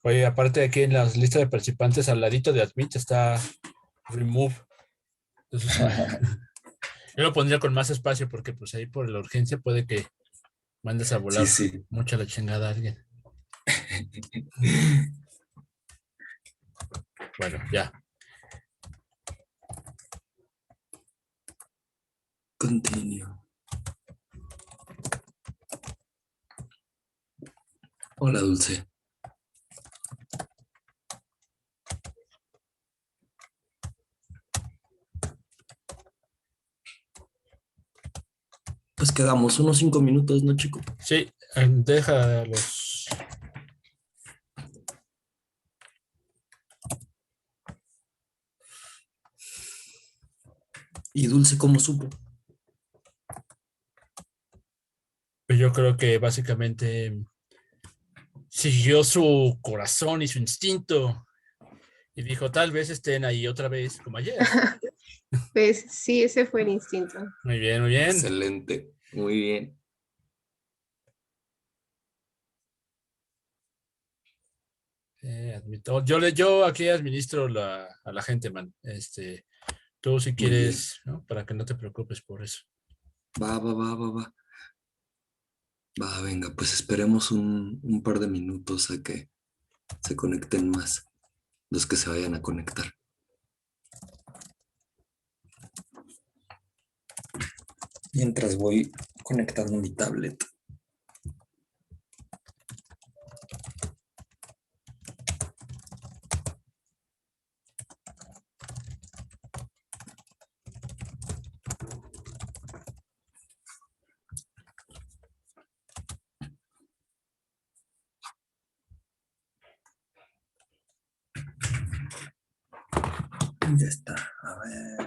Oye, aparte aquí en las listas de participantes, al ladito de Admit está Remove. Entonces, yo lo pondría con más espacio porque pues ahí por la urgencia puede que mandes a Sí, volar sí. mucha la chingada a alguien. Bueno, ya. Continue. Hola, Dulce. Pues quedamos unos 5 minutos, ¿no, chico? Sí, deja los... ¿Y Dulce cómo supo? Yo creo que básicamente siguió su corazón y su instinto y dijo, tal vez estén ahí otra vez como ayer. Pues sí, ese fue el instinto. Muy bien, muy bien. Excelente. Muy bien. Yo aquí administro a la gente, man. Tú si Muy bien. quieres, ¿no? Para que no te preocupes por eso. Va. Va, venga, pues esperemos un par de minutos a que se conecten más los que se vayan a conectar. Mientras voy conectando mi tablet. Ya está. A ver.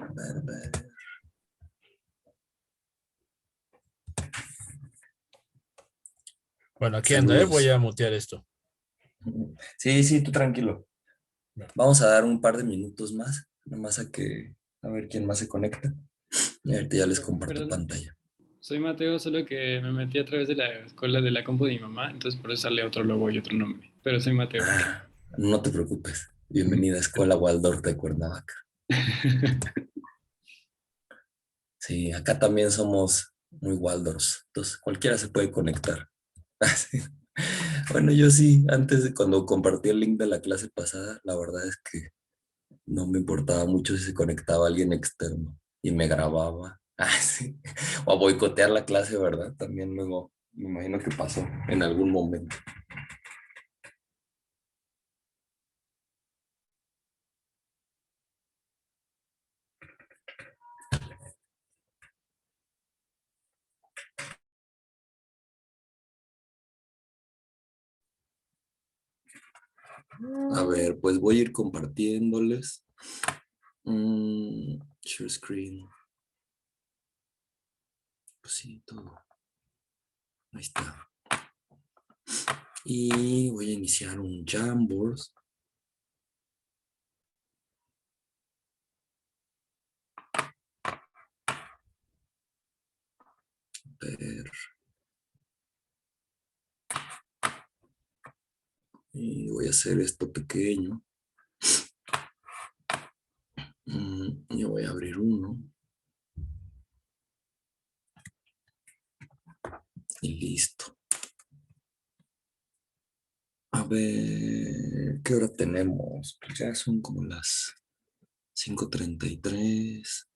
Bueno, aquí anda, voy Saludos. a mutear esto. Sí, tú tranquilo. Vamos a dar un par de minutos más, nomás a ver quién más se conecta. Y ahorita ya les comparto Perdón. pantalla. Soy Mateo, solo que me metí a través de la escuela de la compu de mi mamá, entonces por eso sale otro logo y otro nombre. Pero soy Mateo. Ah, no te preocupes. Bienvenida a Escuela Waldorf de Cuernavaca. Sí, acá también somos muy Waldorfs, entonces cualquiera se puede conectar. Sí. Bueno, yo sí, cuando compartí el link de la clase pasada, la verdad es que no me importaba mucho si se conectaba alguien externo y me grababa. Sí. O a boicotear la clase, ¿verdad? También luego me imagino que pasó en algún momento. A ver, pues voy a ir compartiéndoles. Share screen. Pues sí, todo. Ahí está. Y voy a iniciar un Jamboard. A ver. Y voy a hacer esto pequeño. Y voy a abrir uno. Y listo. A ver, ¿qué hora tenemos? Pues ya son como las 5:33.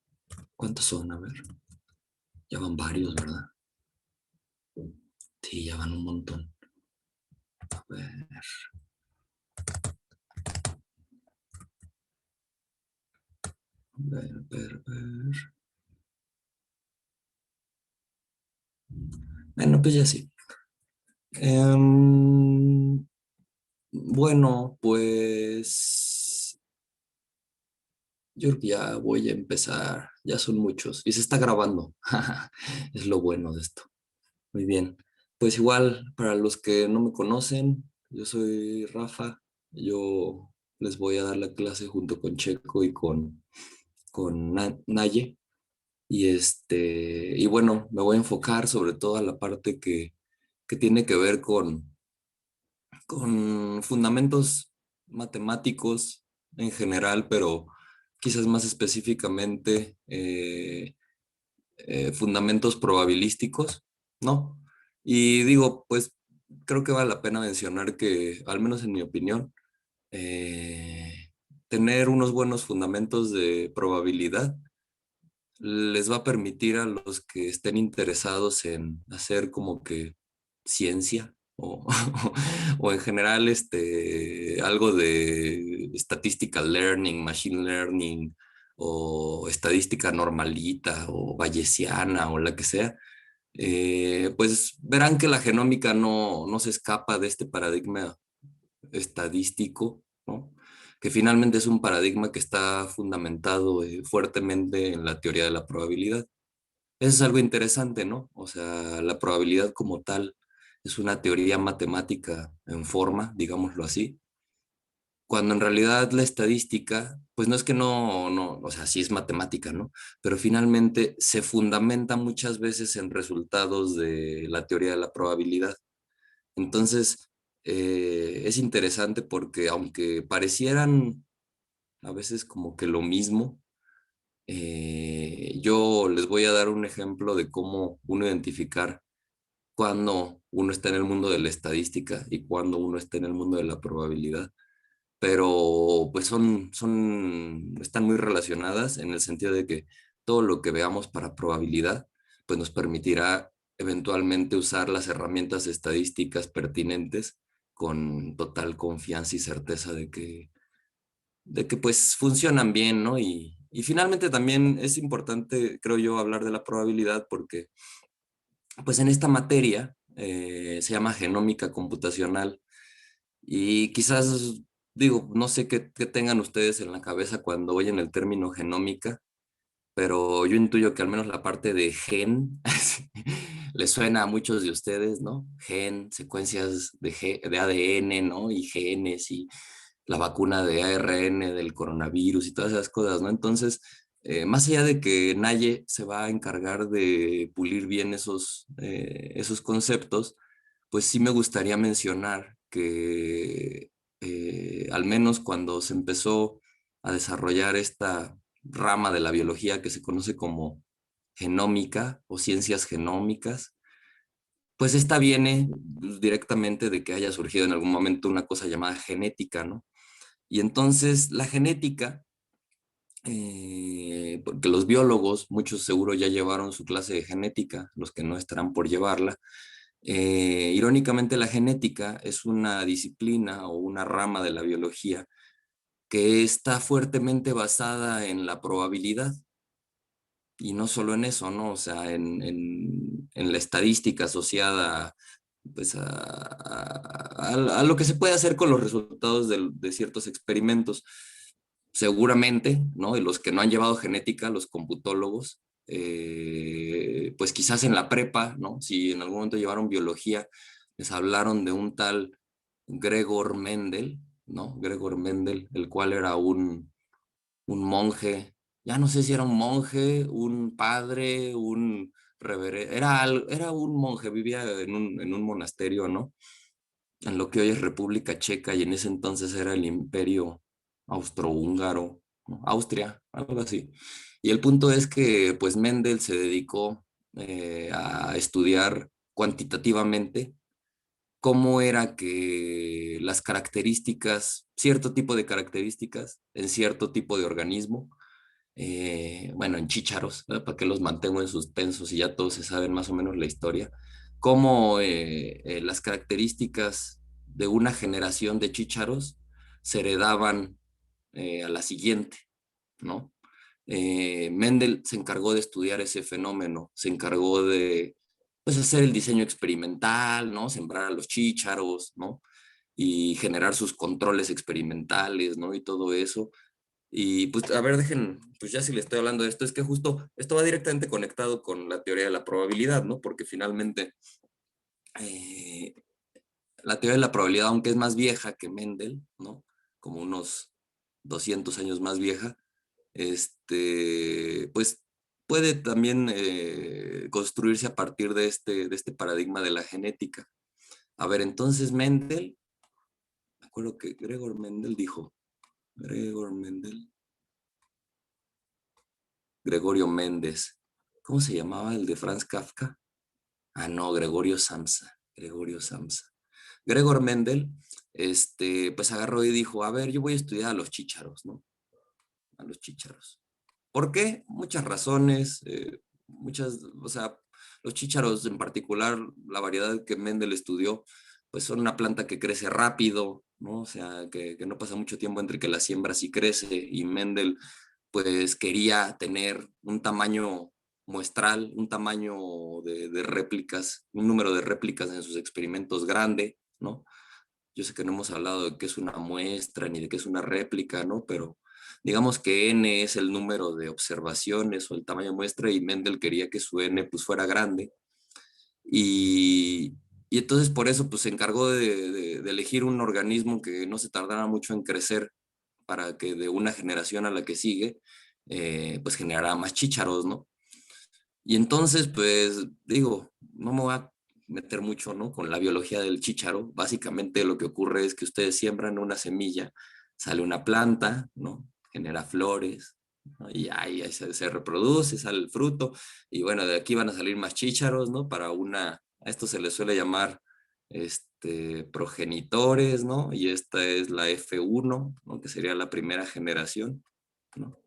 ¿Cuántos son? A ver. Ya van varios, ¿verdad? Sí, ya van un montón. A ver. A ver. Bueno, pues ya sí. Bueno, pues yo creo que ya voy a empezar. Ya son muchos. Y se está grabando. Es lo bueno de esto. Muy bien. Pues igual, para los que no me conocen, yo soy Rafa. Yo les voy a dar la clase junto con Checo y con Naye. Y bueno, me voy a enfocar sobre todo a la parte que que tiene que ver con fundamentos matemáticos en general, pero quizás más específicamente fundamentos probabilísticos, ¿no? Y digo, pues creo que vale la pena mencionar que, al menos en mi opinión, tener unos buenos fundamentos de probabilidad les va a permitir a los que estén interesados en hacer como que ciencia o, o en general algo de statistical learning, machine learning o estadística normalita o bayesiana o la que sea, pues verán que la genómica no se escapa de este paradigma estadístico, ¿no? Que finalmente es un paradigma que está fundamentado fuertemente en la teoría de la probabilidad. Eso es algo interesante, ¿no? O sea, la probabilidad como tal es una teoría matemática en forma, digámoslo así, cuando en realidad la estadística, pues no es que no, o sea, sí es matemática, ¿no? Pero finalmente se fundamenta muchas veces en resultados de la teoría de la probabilidad. Entonces, es interesante porque aunque parecieran a veces como que lo mismo, yo les voy a dar un ejemplo de cómo uno identificar cuando uno está en el mundo de la estadística y cuando uno está en el mundo de la probabilidad. Pero pues están muy relacionadas en el sentido de que todo lo que veamos para probabilidad, pues nos permitirá eventualmente usar las herramientas estadísticas pertinentes con total confianza y certeza de que pues funcionan bien, ¿no? Y finalmente también es importante, creo yo, hablar de la probabilidad porque pues en esta materia se llama genómica computacional y quizás, digo, no sé qué tengan ustedes en la cabeza cuando oyen el término genómica, pero yo intuyo que al menos la parte de gen les suena a muchos de ustedes, ¿no? Gen, secuencias de ADN, ¿no? Y genes y la vacuna de ARN del coronavirus y todas esas cosas, ¿no? Entonces, más allá de que Naye se va a encargar de pulir bien esos conceptos, pues sí me gustaría mencionar que al menos cuando se empezó a desarrollar esta rama de la biología que se conoce como genómica o ciencias genómicas, pues esta viene directamente de que haya surgido en algún momento una cosa llamada genética, ¿no? Y entonces la genética, porque los biólogos, muchos seguro ya llevaron su clase de genética, los que no estarán por llevarla, irónicamente la genética es una disciplina o una rama de la biología que está fuertemente basada en la probabilidad. Y no solo en eso, ¿no? O sea, en la estadística asociada pues, a lo que se puede hacer con los resultados de ciertos experimentos. Seguramente, ¿no? Y los que no han llevado genética, los computólogos, pues quizás en la prepa, ¿no? Si en algún momento llevaron biología, les hablaron de un tal Gregor Mendel, ¿no? Gregor Mendel, el cual era un monje, ya no sé si era un monje, un padre, un reverendo, era un monje, vivía en un monasterio, ¿no? En lo que hoy es República Checa y en ese entonces era el Imperio Austrohúngaro, ¿no? Austria, algo así. Y el punto es que pues Mendel se dedicó a estudiar cuantitativamente cómo era que las características, cierto tipo de características en cierto tipo de organismo, bueno, en chícharos, ¿verdad? Para que los mantengo en suspenso si ya todos se saben más o menos la historia, cómo las características de una generación de chícharos se heredaban a la siguiente, ¿no? Mendel se encargó de estudiar ese fenómeno, se encargó de pues, hacer el diseño experimental, ¿no? Sembrar a los chícharos, ¿no? Y generar sus controles experimentales, ¿no? Y todo eso. Y pues, a ver, pues ya si le estoy hablando de esto, es que justo esto va directamente conectado con la teoría de la probabilidad, ¿no? Porque finalmente eh, la teoría de la probabilidad, aunque es más vieja que Mendel, ¿no? Como unos 200 años más vieja, pues puede también construirse a partir de este paradigma de la genética. A ver, entonces Mendel, me acuerdo que Gregor Mendel dijo, Gregorio Méndez, ¿cómo se llamaba el de Franz Kafka? Ah, no, Gregorio Samsa. Gregor Mendel, pues agarró y dijo, a ver, yo voy a estudiar a los chícharos, ¿no? A los chícharos. ¿Por qué? Muchas razones, o sea, los chícharos en particular, la variedad que Mendel estudió, pues son una planta que crece rápido, ¿no? O sea, que no pasa mucho tiempo entre que la siembra sí crece, y Mendel pues quería tener un tamaño muestral, un tamaño de réplicas, un número de réplicas en sus experimentos grande, ¿no? Yo sé que no hemos hablado de qué es una muestra ni de qué es una réplica, ¿no? Pero digamos que n es el número de observaciones o el tamaño de muestra, y Mendel quería que su n pues fuera grande. Y entonces por eso pues se encargó de elegir un organismo que no se tardara mucho en crecer, para que de una generación a la que sigue, pues generara más chícharos, ¿no? Y entonces, pues digo, no me voy a meter mucho, ¿no? Con la biología del chícharo. Básicamente lo que ocurre es que ustedes siembran una semilla, sale una planta, ¿no? Genera flores, ¿no? Y ahí se reproduce, sale el fruto, y bueno, de aquí van a salir más chícharos, ¿no? A esto se le suele llamar progenitores, ¿no? Y esta es la F1, ¿no? Que sería la primera generación, ¿no?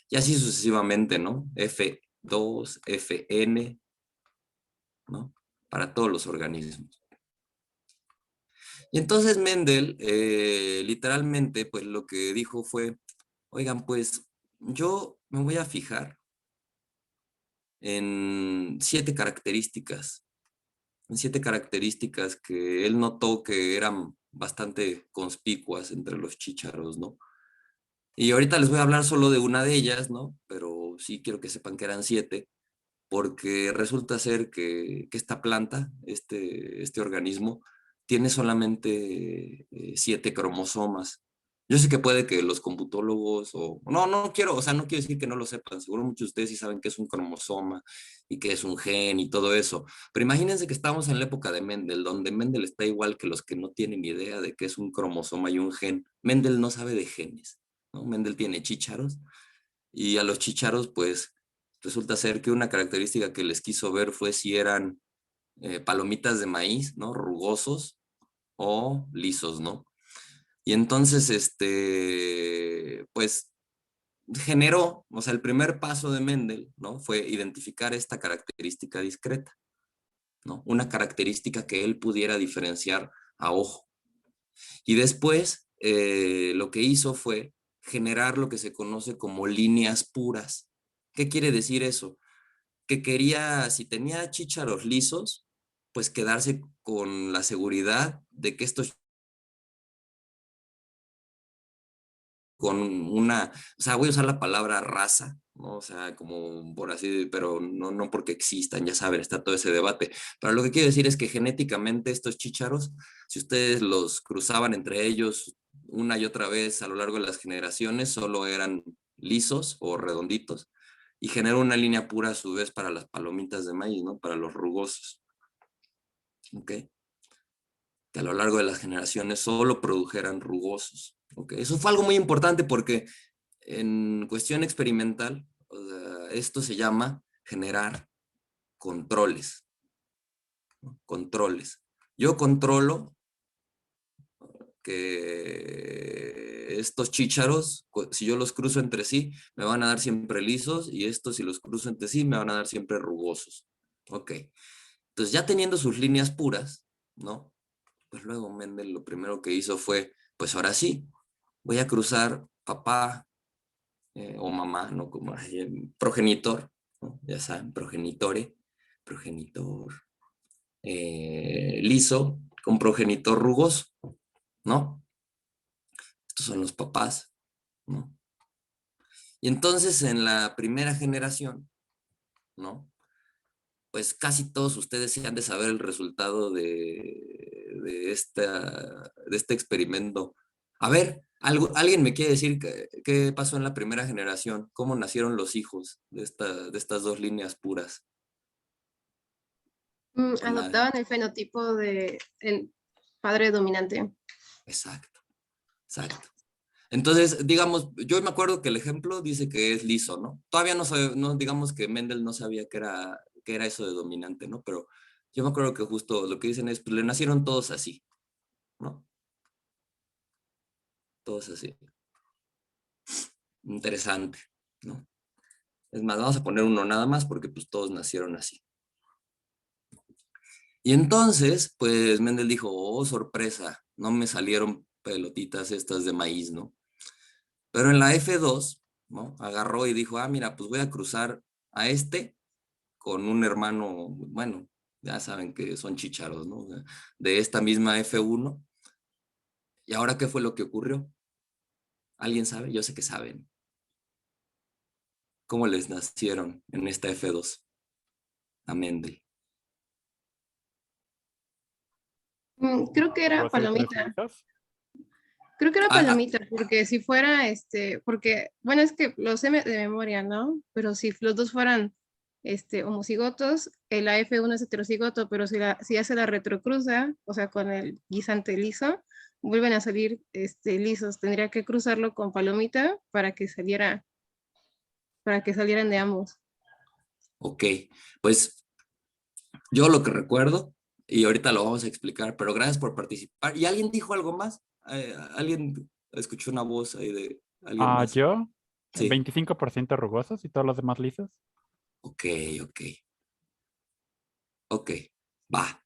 Y así sucesivamente, ¿no? F2, Fn, ¿no? Para todos los organismos. Y entonces Mendel, literalmente, pues lo que dijo fue, oigan, pues yo me voy a fijar en 7 características que él notó que eran bastante conspicuas entre los chícharos, ¿no? Y ahorita les voy a hablar solo de una de ellas, ¿no? Pero sí quiero que sepan que eran 7, porque resulta ser que esta planta, este organismo, tiene solamente 7 cromosomas. Yo sé que puede que los computólogos, no quiero, o sea, no quiero decir que no lo sepan, seguro muchos de ustedes sí saben qué es un cromosoma y qué es un gen y todo eso, pero imagínense que estamos en la época de Mendel, donde Mendel está igual que los que no tienen idea de qué es un cromosoma y un gen. Mendel no sabe de genes, ¿no? Mendel tiene chícharos, y a los chícharos, pues, resulta ser que una característica que les quiso ver fue si eran palomitas de maíz, ¿no? Rugosos o lisos, ¿no? Y entonces, pues, generó, o sea, el primer paso de Mendel, ¿no? Fue identificar esta característica discreta, ¿no? Una característica que él pudiera diferenciar a ojo. Y después, lo que hizo fue generar lo que se conoce como líneas puras. ¿Qué quiere decir eso? Que quería, si tenía chícharos lisos, pues quedarse con la seguridad de que estos, con o sea, voy a usar la palabra raza, ¿no? O sea, como por así, pero no porque existan, ya saben, está todo ese debate. Pero lo que quiero decir es que genéticamente estos chícharos, si ustedes los cruzaban entre ellos una y otra vez a lo largo de las generaciones, solo eran lisos o redonditos, y generó una línea pura a su vez para las palomitas de maíz, ¿no? Para los rugosos. ¿Ok? Que a lo largo de las generaciones solo produjeran rugosos. ¿Ok? Eso fue algo muy importante porque en cuestión experimental, o sea, esto se llama generar controles, ¿no? Controles. Yo controlo que estos chícharos, si yo los cruzo entre sí, me van a dar siempre lisos, y estos, si los cruzo entre sí, me van a dar siempre rugosos. Ok. Entonces, ya teniendo sus líneas puras, ¿no? Pues luego Mendel lo primero que hizo fue, pues ahora sí, voy a cruzar papá o mamá, ¿no? Como progenitor, ¿no? Ya saben, progenitor liso con progenitor rugoso, ¿no? Estos son los papás, ¿no? Y entonces en la primera generación, ¿no? Pues casi todos ustedes se han de saber el resultado de este experimento. A ver, ¿alguien me quiere decir qué pasó en la primera generación? ¿Cómo nacieron los hijos de estas dos líneas puras? Adoptaban el fenotipo de el padre dominante. Exacto, exacto. Entonces, digamos, yo me acuerdo que el ejemplo dice que es liso, ¿no? Todavía no sabe, no, digamos que Mendel no sabía que era eso de dominante, ¿no? Pero yo me acuerdo que justo lo que dicen es, pues le nacieron todos así, ¿no? Todos así. Interesante, ¿no? Es más, vamos a poner uno nada más porque pues todos nacieron así. Y entonces, pues Mendel dijo, oh, sorpresa, no me salieron pelotitas estas de maíz, ¿no? Pero en la F2, ¿no? Agarró y dijo, ah, mira, pues voy a cruzar a este con un hermano, bueno, ya saben que son chícharos, ¿no? De esta misma F1. ¿Y ahora qué fue lo que ocurrió? ¿Alguien sabe? Yo sé que saben. ¿Cómo les nacieron en esta F2 a Mendel? Creo que era ¿Puedo hacer tres palomita. lisas? Creo que era Ah, palomita, porque si fuera, porque, bueno, es que los sé de memoria, ¿no? Pero si los dos fueran, homocigotos, el AF1 es heterocigoto, pero si hace la retrocruza, o sea, con el guisante liso, vuelven a salir, lisos. Tendría que cruzarlo con palomita para que salieran de ambos. ok, pues yo lo que recuerdo, y ahorita lo vamos a explicar, pero gracias por participar. ¿Y alguien dijo algo más? ¿Alguien escuchó una voz ahí de alguien más? Yo, Sí, 25% rugosos y todos los demás lisos. ok, ok, ok, va.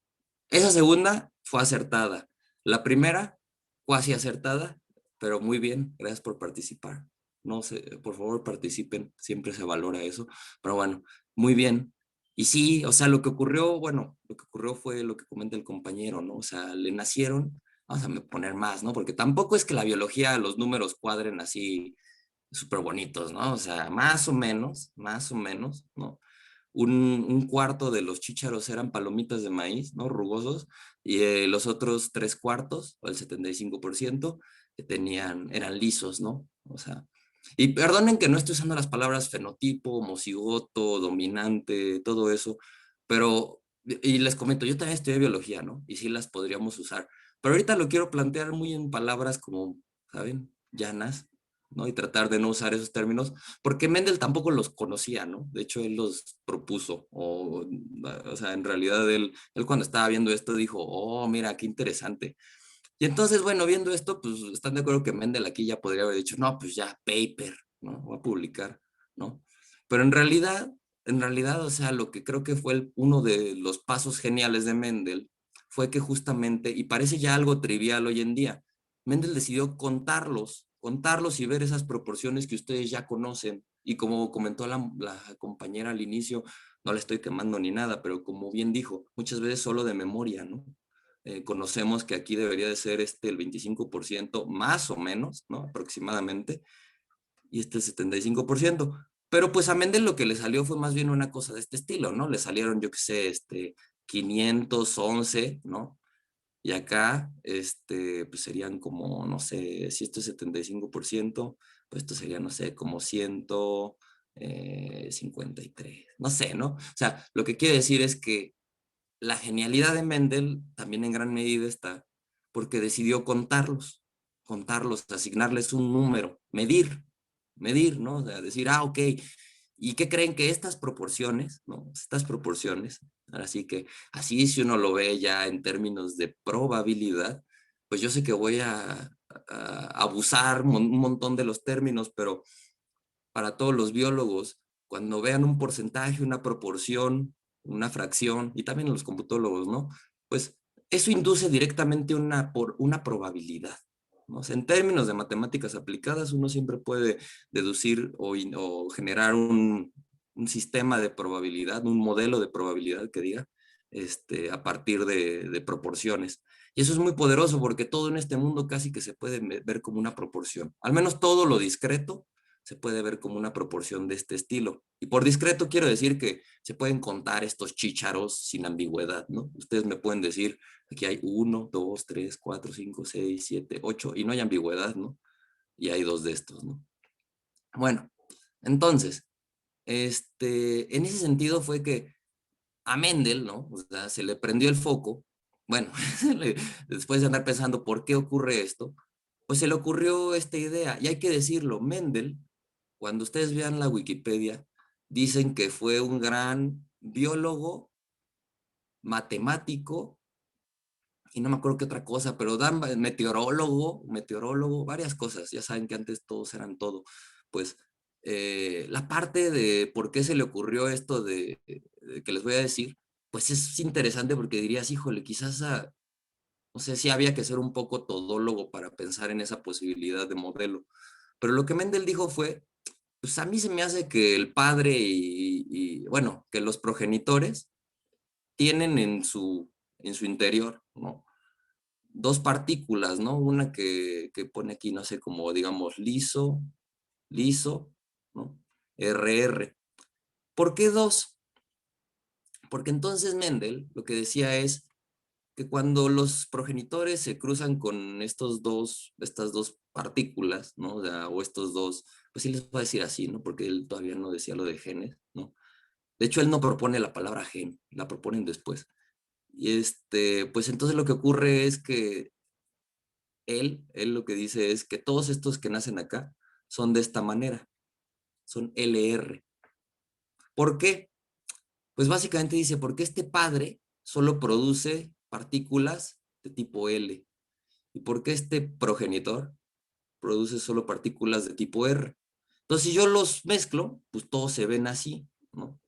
Esa segunda fue acertada. La primera, cuasi acertada, pero muy bien, gracias por participar. No sé, por favor participen, siempre se valora eso, pero bueno, muy bien. Y sí, o sea, lo que ocurrió, bueno, lo que ocurrió fue lo que comenta el compañero, ¿no? O sea, le nacieron, vamos a poner más, ¿no? Porque tampoco es que la biología, los números cuadren así súper bonitos, ¿no? O sea, más o menos, ¿no? Un cuarto de los chícharos eran palomitas de maíz, ¿no? Rugosos, y los otros tres cuartos, o el 75%, eran lisos, ¿no? O sea, y perdonen que no estoy usando las palabras fenotipo, homocigoto, dominante, todo eso, pero, y les comento, yo también estudié biología, ¿no? Y sí las podríamos usar, pero ahorita lo quiero plantear muy en palabras como, ¿saben? Llanas, ¿no? Y tratar de no usar esos términos, porque Mendel tampoco los conocía, ¿no? De hecho, él los propuso, o sea, en realidad él cuando estaba viendo esto dijo, oh, mira, qué interesante. Y entonces, bueno, viendo esto, pues están de acuerdo que Mendel aquí ya podría haber dicho, no, pues ya, paper, ¿no? Voy a publicar, ¿no? Pero en realidad, o sea, lo que creo que fue uno de los pasos geniales de Mendel fue que justamente, y parece ya algo trivial hoy en día, Mendel decidió contarlos y ver esas proporciones que ustedes ya conocen. Y como comentó la compañera al inicio, no le estoy quemando ni nada, pero como bien dijo, muchas veces solo de memoria, ¿no? Conocemos que aquí debería de ser el 25% más o menos, ¿no? Aproximadamente, y el 75%. Pero pues a Mendel lo que le salió fue más bien una cosa de este estilo, ¿no? Le salieron, yo qué sé, 511, ¿no? Y acá, pues serían como, no sé, si esto es 75%, pues esto sería, no sé, como 153, no sé, ¿no? O sea, lo que quiere decir es que la genialidad de Mendel también en gran medida está porque decidió contarlos, asignarles un número, medir, ¿no? O sea, decir, ah, ok, ¿y qué creen que estas proporciones, ¿no? Estas proporciones, así que así si uno lo ve ya en términos de probabilidad, pues yo sé que voy a abusar un montón de los términos, pero para todos los biólogos, cuando vean un porcentaje, una proporción, una fracción, y también los computólogos, ¿no? Pues eso induce directamente una probabilidad, ¿no? O sea, en términos de matemáticas aplicadas, uno siempre puede deducir o generar un sistema de probabilidad, un modelo de probabilidad que diga, a partir de proporciones. Y eso es muy poderoso porque todo en este mundo casi que se puede ver como una proporción. Al menos todo lo discreto se puede ver como una proporción de este estilo. Y por discreto quiero decir que se pueden contar estos chícharos sin ambigüedad, ¿no? Ustedes me pueden decir, aquí hay 1, 2, 3, 4, 5, 6, 7, 8, y no hay ambigüedad, ¿no? Y hay dos de estos, ¿no? Bueno, entonces, en ese sentido fue que a Mendel, ¿no? O sea, se le prendió el foco. Bueno, después de andar pensando por qué ocurre esto, pues se le ocurrió esta idea. Y hay que decirlo, Mendel, cuando ustedes vean la Wikipedia, dicen que fue un gran biólogo, matemático, y no me acuerdo qué otra cosa, pero dan meteorólogo, varias cosas. Ya saben que antes todos eran todo. Pues la parte de por qué se le ocurrió esto de que les voy a decir, pues es interesante porque dirías, híjole, quizás no sé si había que ser un poco todólogo para pensar en esa posibilidad de modelo. Pero lo que Mendel dijo fue, pues a mí se me hace que el padre bueno, que los progenitores tienen en su interior, ¿no? Dos partículas, ¿no? Una que pone aquí, no sé, como digamos liso, ¿no? RR. ¿Por qué dos? Porque entonces Mendel lo que decía es que cuando los progenitores se cruzan con estas dos partículas, ¿no? O estos dos, pues sí les voy a decir así, ¿no? Porque él todavía no decía lo de genes, ¿no? De hecho, él no propone la palabra gen, la proponen después. Y pues entonces lo que ocurre es que él lo que dice es que todos estos que nacen acá son de esta manera, son LR. ¿Por qué? Pues básicamente dice, porque este padre solo produce partículas de tipo L. ¿Y por qué este progenitor produce solo partículas de tipo R? Entonces, si yo los mezclo, pues todos se ven así, ¿no?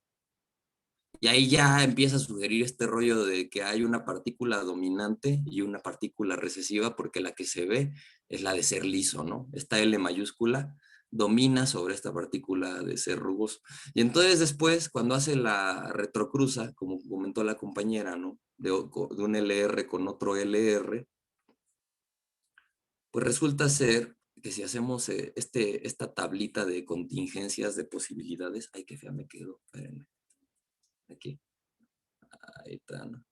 Y ahí ya empieza a sugerir este rollo de que hay una partícula dominante y una partícula recesiva, porque la que se ve es la de ser liso, ¿no? Esta L mayúscula domina sobre esta partícula de ser rugoso. Y entonces después, cuando hace la retrocruza, como comentó la compañera, ¿no? De un LR con otro LR, pues resulta ser que si hacemos esta tablita de contingencias de posibilidades, ay, qué fea me quedo, espérenme, aquí, ahí está, ¿no?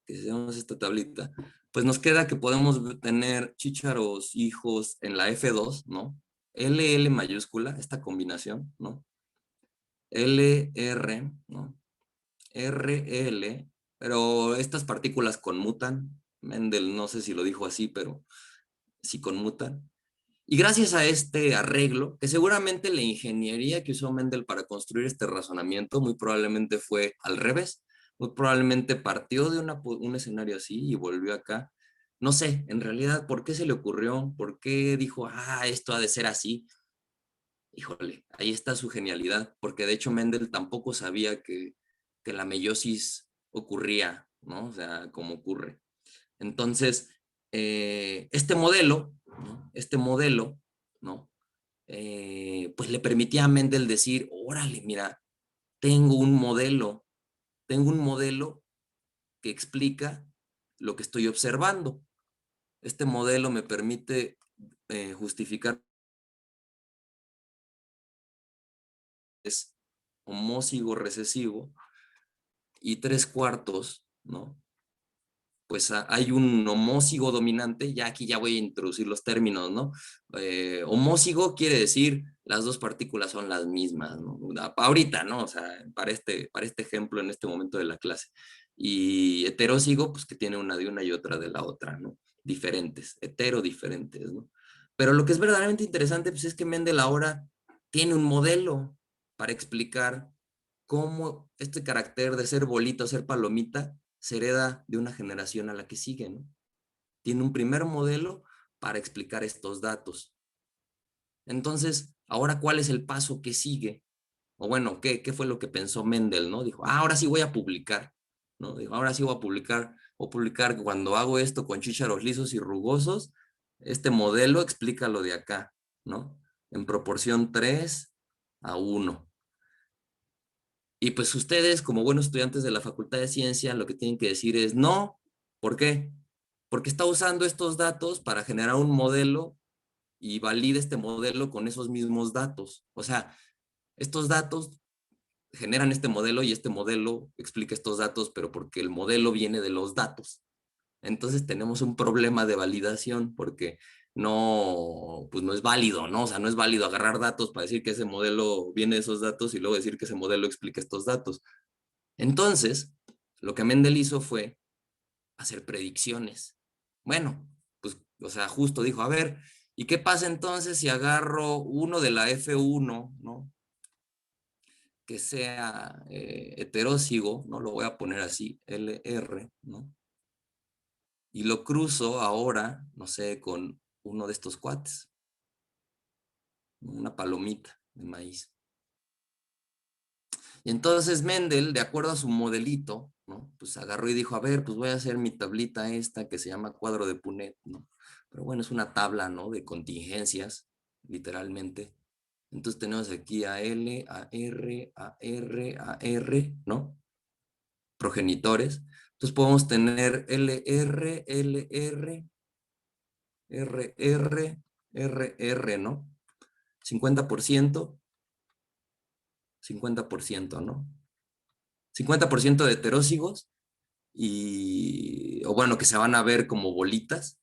Que si hacemos esta tablita, pues nos queda que podemos tener chícharos hijos en la F2, ¿no? LL mayúscula, esta combinación, ¿no? LR, ¿no? RL, pero estas partículas conmutan. Mendel no sé si lo dijo así, pero sí conmutan. Y gracias a este arreglo, que seguramente la ingeniería que usó Mendel para construir este razonamiento muy probablemente fue al revés, muy probablemente partió de un escenario así y volvió acá. No sé, en realidad, ¿por qué se le ocurrió? ¿Por qué dijo, esto ha de ser así? Híjole, ahí está su genialidad, porque de hecho Mendel tampoco sabía que la meiosis ocurría, ¿no? O sea, como ocurre. Entonces, este modelo, ¿no? ¿no? Pues le permitía a Mendel decir, órale, mira, tengo un modelo que explica lo que estoy observando. Este modelo me permite justificar es homózigo recesivo y 3/4, ¿no? Pues hay un homózigo dominante, ya aquí ya voy a introducir los términos, ¿no? Homózigo quiere decir las dos partículas son las mismas, ¿no? Ahorita, ¿no? O sea, para este ejemplo en este momento de la clase. Y heterózigo, pues que tiene una de una y otra de la otra, ¿no? Diferentes, heterodifferentes, ¿no? Pero lo que es verdaderamente interesante, pues es que Mendel ahora tiene un modelo para explicar cómo este carácter de ser bolita o ser palomita se hereda de una generación a la que sigue, ¿no? Tiene un primer modelo para explicar estos datos. Entonces, ahora, ¿cuál es el paso que sigue? O bueno, ¿qué fue lo que pensó Mendel, no? Dijo, ahora sí voy a publicar, ¿no? Dijo, ahora sí voy a publicar que cuando hago esto con chícharos lisos y rugosos, este modelo explica lo de acá, ¿no? En proporción 3:1. Y pues ustedes, como buenos estudiantes de la Facultad de Ciencia, lo que tienen que decir es no. ¿Por qué? Porque está usando estos datos para generar un modelo y valida este modelo con esos mismos datos. O sea, estos datos generan este modelo y este modelo explica estos datos, pero porque el modelo viene de los datos. Entonces tenemos un problema de validación porque no, pues no es válido, ¿no? O sea, no es válido agarrar datos para decir que ese modelo viene de esos datos y luego decir que ese modelo explica estos datos. Entonces, lo que Mendel hizo fue hacer predicciones. Bueno, pues, o sea, justo dijo, a ver, ¿y qué pasa entonces si agarro uno de la F1, ¿no? Que sea heterózigo, ¿no? Lo voy a poner así, LR, ¿no? Y lo cruzo ahora, no sé, con uno de estos cuates, una palomita de maíz. Y entonces Mendel, de acuerdo a su modelito, ¿no? Pues agarró y dijo, a ver, pues voy a hacer mi tablita esta que se llama cuadro de Punnett, ¿no? Pero bueno, es una tabla, ¿no? De contingencias, literalmente. Entonces tenemos aquí a L, a R, a R, a R, ¿no? Progenitores. Entonces podemos tener LR, LR, RR, RR, ¿no? 50%, 50%, ¿no? 50% de heterócigos o bueno, que se van a ver como bolitas,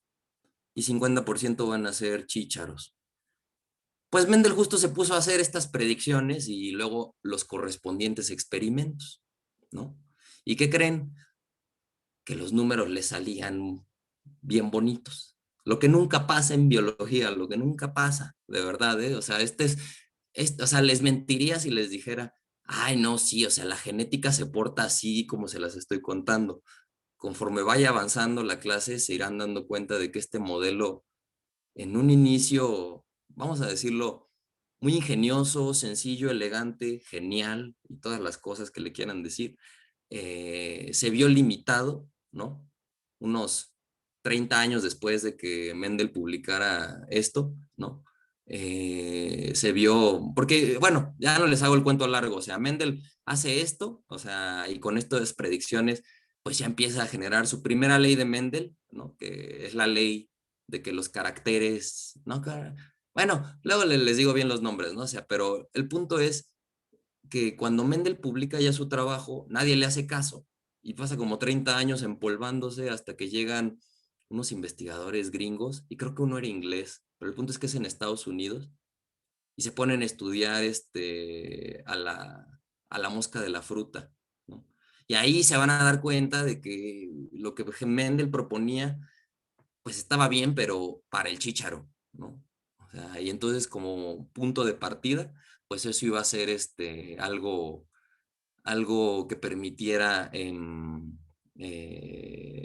y 50% van a ser chícharos. Pues Mendel justo se puso a hacer estas predicciones y luego los correspondientes experimentos, ¿no? ¿Y qué creen? Que los números le salían bien bonitos. Lo que nunca pasa en biología, lo que nunca pasa, de verdad, ¿eh? O sea, o sea, les mentiría si les dijera, ay, no, sí, o sea, la genética se porta así como se las estoy contando. Conforme vaya avanzando la clase, se irán dando cuenta de que este modelo, en un inicio, vamos a decirlo, muy ingenioso, sencillo, elegante, genial, y todas las cosas que le quieran decir, se vio limitado, ¿no? Unos 30 años después de que Mendel publicara esto, ¿no? Se vio, porque, bueno, ya no les hago el cuento largo, o sea, Mendel hace esto, o sea, y con estas predicciones, pues ya empieza a generar su primera ley de Mendel, ¿no? Que es la ley de que los caracteres, ¿no? Bueno, luego les digo bien los nombres, ¿no? O sea, pero el punto es que cuando Mendel publica ya su trabajo, nadie le hace caso y pasa como 30 años empolvándose hasta que llegan unos investigadores gringos, y creo que uno era inglés, pero el punto es que es en Estados Unidos, y se ponen a estudiar a la mosca de la fruta, ¿no? Y ahí se van a dar cuenta de que lo que Mendel proponía, pues estaba bien, pero para el chícharo, ¿no? O sea, y entonces como punto de partida, pues eso iba a ser algo que permitiera,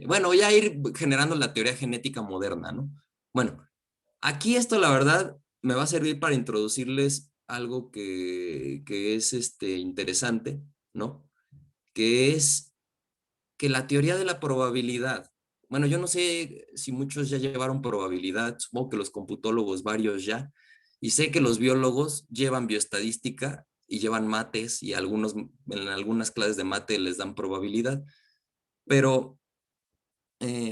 bueno, ya ir generando la teoría genética moderna, ¿no? Bueno, aquí esto la verdad me va a servir para introducirles algo que es interesante, ¿no? Que es que la teoría de la probabilidad, bueno, yo no sé si muchos ya llevaron probabilidad, supongo que los computólogos varios ya, y sé que los biólogos llevan bioestadística y llevan mates, y en algunas clases de mate les dan probabilidad, pero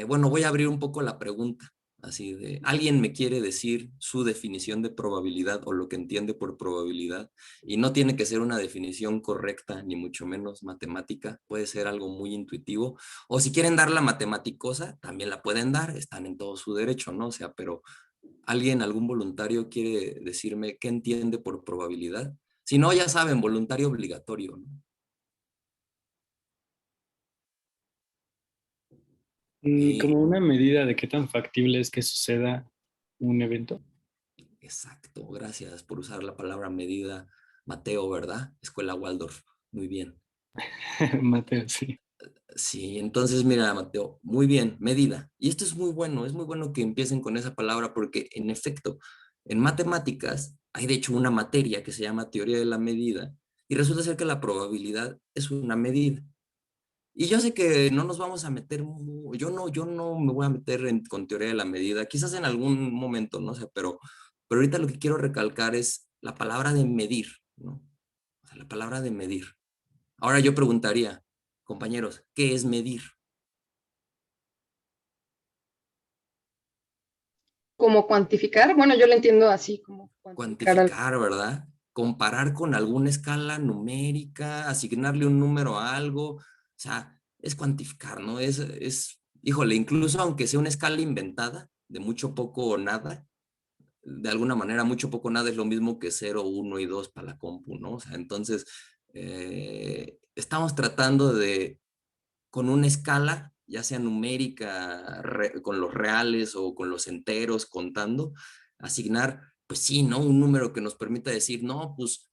bueno, voy a abrir un poco la pregunta, así de, ¿alguien me quiere decir su definición de probabilidad o lo que entiende por probabilidad? Y no tiene que ser una definición correcta, ni mucho menos matemática, puede ser algo muy intuitivo, o si quieren dar la matematicosa, también la pueden dar, están en todo su derecho, ¿no? O sea, pero algún voluntario quiere decirme qué entiende por probabilidad. Si no, ya saben, voluntario obligatorio, ¿no? Como una medida de qué tan factible es que suceda un evento. Exacto, gracias por usar la palabra medida, Mateo, ¿verdad? Escuela Waldorf, muy bien. Mateo, sí. Sí, entonces mira, Mateo, muy bien, medida. Y esto es muy bueno que empiecen con esa palabra porque en efecto, en matemáticas hay de hecho una materia que se llama teoría de la medida y resulta ser que la probabilidad es una medida. Y yo sé que no nos vamos a meter, yo no me voy a meter con teoría de la medida, quizás en algún momento, no sé, pero ahorita lo que quiero recalcar es la palabra de medir, ¿no? O sea, la palabra de medir. Ahora yo preguntaría, compañeros, ¿qué es medir? Como cuantificar, bueno, yo lo entiendo así, como cuantificar algo. Cuantificar, ¿verdad? Comparar con alguna escala numérica, asignarle un número a algo, o sea, es cuantificar, ¿no? Híjole, incluso aunque sea una escala inventada, de mucho, poco o nada, de alguna manera mucho, poco, nada es lo mismo que 0, 1 y 2 para la compu, ¿no? O sea, entonces, estamos tratando de, con una escala, ya sea numérica, con los reales o con los enteros, contando, asignar, pues sí, ¿no? Un número que nos permita decir, no, pues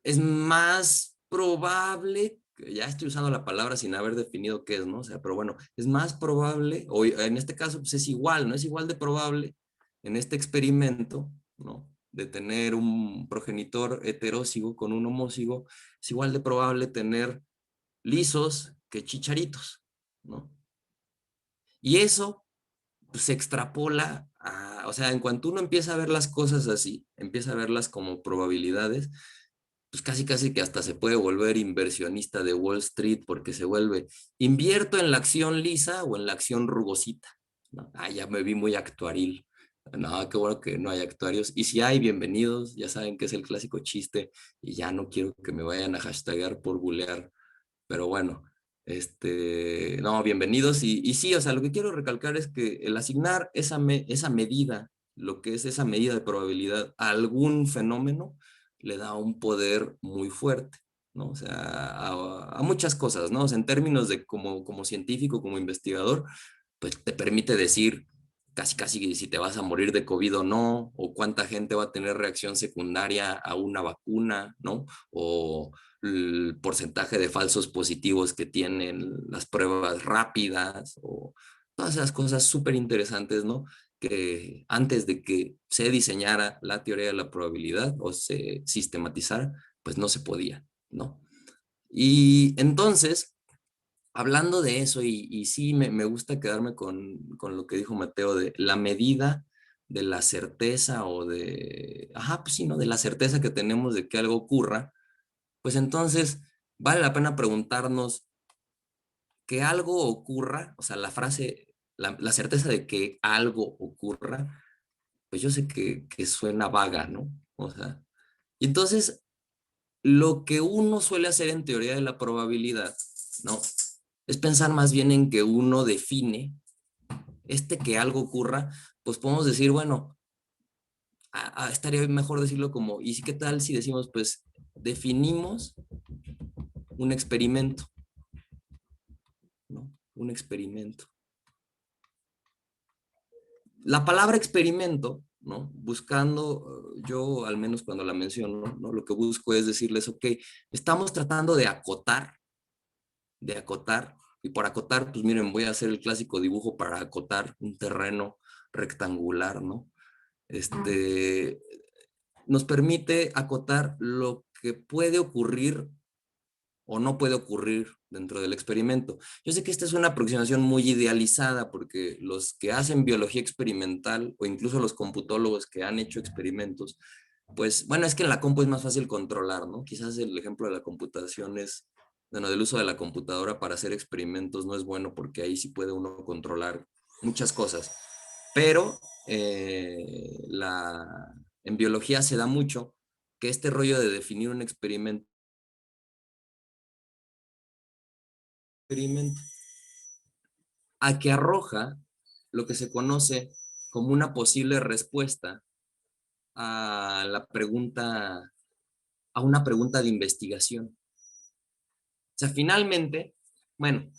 es más probable, ya estoy usando la palabra sin haber definido qué es, ¿no? O sea, pero bueno, es más probable, o en este caso, pues es igual, ¿no? Es igual de probable en este experimento, ¿no? De tener un progenitor heterózigo con un homózigo, es igual de probable tener lisos que chicharitos, ¿no? Y eso pues, se extrapola a, o sea, en cuanto uno empieza a ver las cosas así, empieza a verlas como probabilidades, pues casi casi que hasta se puede volver inversionista de Wall Street porque se vuelve, invierto en la acción lisa o en la acción rugosita, ¿no? Ah, ya me vi muy actuaril. No, qué bueno que no hay actuarios. Y si hay, bienvenidos. Ya saben que es el clásico chiste y ya no quiero que me vayan a hashtagar por bulear. Pero bueno, no, bienvenidos. Y sí, o sea, lo que quiero recalcar es que el asignar esa medida, lo que es esa medida de probabilidad a algún fenómeno, le da un poder muy fuerte, ¿no? O sea, a muchas cosas, ¿no? O sea, en términos de como científico, como investigador, pues te permite decir casi casi si te vas a morir de COVID o no, o cuánta gente va a tener reacción secundaria a una vacuna, ¿no? O el porcentaje de falsos positivos que tienen las pruebas rápidas, o todas esas cosas súper interesantes, ¿no? Que antes de que se diseñara la teoría de la probabilidad o se sistematizara, pues no se podía, ¿no? Y entonces, hablando de eso, y sí me gusta quedarme con lo que dijo Mateo, de la medida de la certeza o de, ajá, pues sí, ¿no? De la certeza que tenemos de que algo ocurra, pues entonces vale la pena preguntarnos que algo ocurra, o sea, la frase, la certeza de que algo ocurra, pues yo sé que suena vaga, ¿no? O sea, y entonces lo que uno suele hacer en teoría de la probabilidad, ¿no? Es pensar más bien en que uno define que algo ocurra, pues podemos decir, bueno, estaría mejor decirlo como, ¿y qué tal si decimos, pues, definimos un experimento, ¿no? Un experimento. La palabra experimento, ¿no? Buscando, yo al menos cuando la menciono, ¿no? Lo que busco es decirles, ok, estamos tratando de acotar, y por acotar, pues miren, voy a hacer el clásico dibujo para acotar un terreno rectangular, ¿no? Nos permite acotar lo que puede ocurrir o no puede ocurrir dentro del experimento. Yo sé que esta es una aproximación muy idealizada porque los que hacen biología experimental o incluso los computólogos que han hecho experimentos, pues bueno, es que en la compu es más fácil controlar, ¿no? Quizás el ejemplo de la computación es, bueno, del uso de la computadora para hacer experimentos no es bueno porque ahí sí puede uno controlar muchas cosas. Pero en biología se da mucho que este rollo de definir un experimento a que arroja lo que se conoce como una posible respuesta a la pregunta, a una pregunta de investigación. O sea, finalmente, bueno,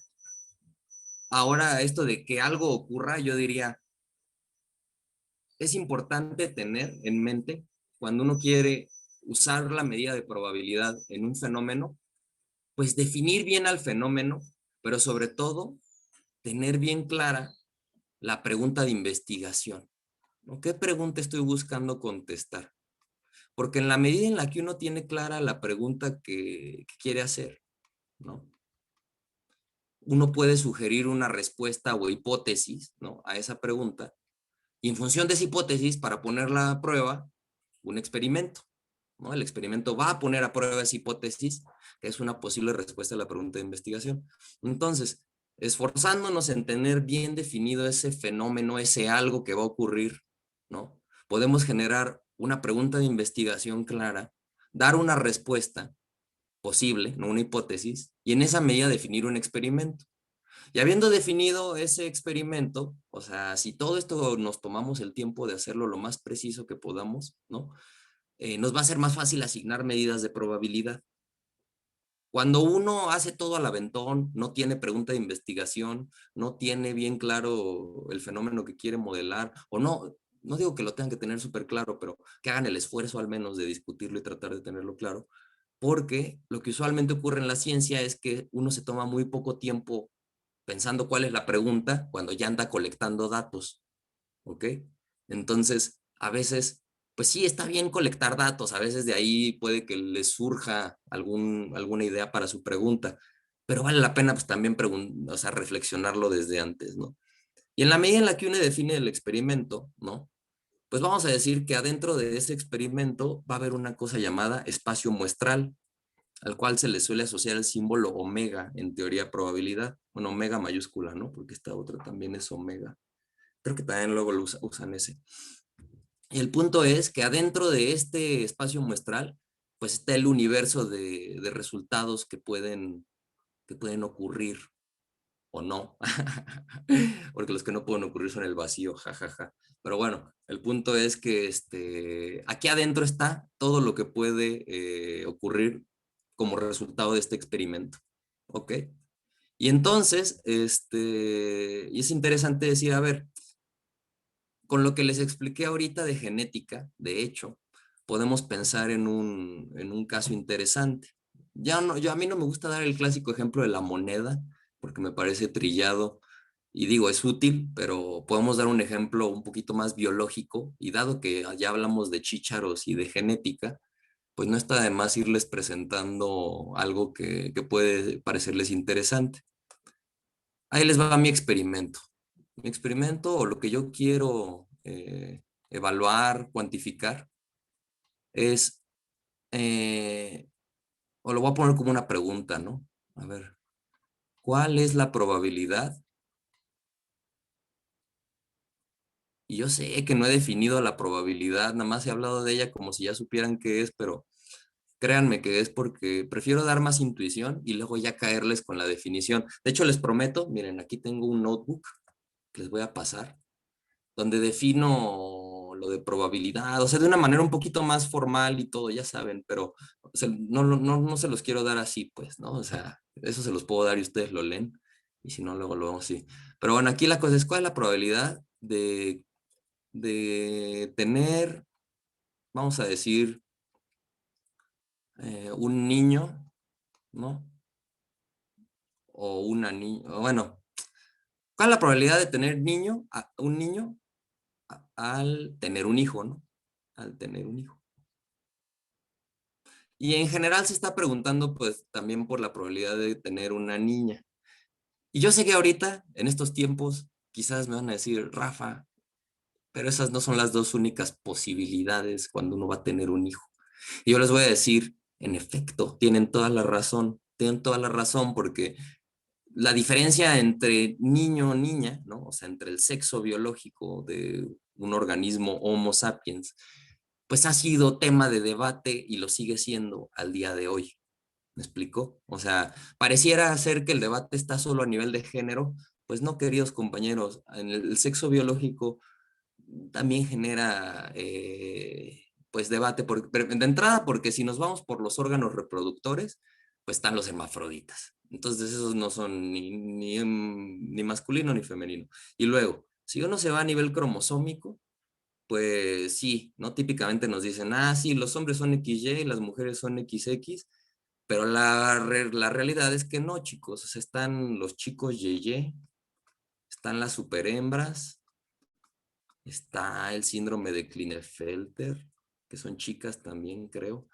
ahora esto de que algo ocurra, yo diría, es importante tener en mente cuando uno quiere usar la medida de probabilidad en un fenómeno, pues definir bien al fenómeno, pero sobre todo tener bien clara la pregunta de investigación, ¿no? ¿Qué pregunta estoy buscando contestar? Porque en la medida en la que uno tiene clara la pregunta que quiere hacer, ¿no? Uno puede sugerir una respuesta o hipótesis, ¿no? A esa pregunta, y en función de esa hipótesis, para ponerla a prueba, un experimento, ¿no? El experimento va a poner a prueba esa hipótesis, que es una posible respuesta a la pregunta de investigación. Entonces, esforzándonos en tener bien definido ese fenómeno, ese algo que va a ocurrir, ¿no? Podemos generar una pregunta de investigación clara, dar una respuesta posible, no una hipótesis, y en esa medida definir un experimento. Y habiendo definido ese experimento, o sea, si todo esto nos tomamos el tiempo de hacerlo lo más preciso que podamos, ¿no? Nos va a ser más fácil asignar medidas de probabilidad. Cuando uno hace todo al aventón, no tiene pregunta de investigación, no tiene bien claro el fenómeno que quiere modelar, o no digo que lo tengan que tener súper claro, pero que hagan el esfuerzo al menos de discutirlo y tratar de tenerlo claro, porque lo que usualmente ocurre en la ciencia es que uno se toma muy poco tiempo pensando cuál es la pregunta cuando ya anda colectando datos, ¿ok? Entonces, a veces, pues sí, está bien colectar datos, a veces de ahí puede que les surja alguna idea para su pregunta, pero vale la pena pues también o sea, reflexionarlo desde antes, ¿no? Y en la medida en la que uno define el experimento, ¿no? Pues vamos a decir que adentro de ese experimento va a haber una cosa llamada espacio muestral, al cual se le suele asociar el símbolo omega en teoría probabilidad, bueno, omega mayúscula, ¿no? Porque esta otra también es omega. Creo que también luego lo usan ese. Y el punto es que adentro de este espacio muestral, pues está el universo de resultados que pueden ocurrir o no. Porque los que no pueden ocurrir son el vacío, jajaja. Pero bueno, el punto es que aquí adentro está todo lo que puede ocurrir como resultado de este experimento. ¿Ok? Y entonces, y es interesante decir, a ver, con lo que les expliqué ahorita de genética, de hecho, podemos pensar en un caso interesante. A mí no me gusta dar el clásico ejemplo de la moneda, porque me parece trillado y digo, es útil, pero podemos dar un ejemplo un poquito más biológico y dado que ya hablamos de chícharos y de genética, pues no está de más irles presentando algo que puede parecerles interesante. Ahí les va mi experimento. Mi experimento o lo que yo quiero evaluar, cuantificar, es, o lo voy a poner como una pregunta, ¿no? A ver, ¿cuál es la probabilidad? Y yo sé que no he definido la probabilidad, nada más he hablado de ella como si ya supieran qué es, pero créanme que es porque prefiero dar más intuición y luego ya caerles con la definición. De hecho, les prometo, miren, aquí tengo un notebook que les voy a pasar donde defino lo de probabilidad, o sea, de una manera un poquito más formal y todo, ya saben, pero o sea, no se los quiero dar así, pues, ¿no? O sea, eso se los puedo dar y ustedes lo leen, y si no, luego lo vemos así. Pero bueno, aquí la cosa es, ¿cuál es la probabilidad de tener, vamos a decir, un niño, ¿no? O una niña, bueno, ¿cuál es la probabilidad de tener un niño al tener un hijo, ¿no? Al tener un hijo. Y en general se está preguntando pues también por la probabilidad de tener una niña. Y yo sé que ahorita, en estos tiempos, quizás me van a decir, Rafa, pero esas no son las dos únicas posibilidades cuando uno va a tener un hijo. Y yo les voy a decir, en efecto, tienen toda la razón porque la diferencia entre niño o niña, ¿no? O sea, entre el sexo biológico de un organismo Homo sapiens, pues ha sido tema de debate y lo sigue siendo al día de hoy. ¿Me explico? O sea, pareciera ser que el debate está solo a nivel de género, pues no, queridos compañeros, en el sexo biológico también genera pues debate, de entrada porque si nos vamos por los órganos reproductores, pues están los hermafroditas. Entonces esos no son ni masculino ni femenino. Y luego, si uno se va a nivel cromosómico, pues sí, ¿no? Típicamente nos dicen, sí, los hombres son XY y las mujeres son XX, pero la realidad es que no, chicos. O sea, están los chicos YY, están las superhembras, está el síndrome de Klinefelter, que son chicas también, creo.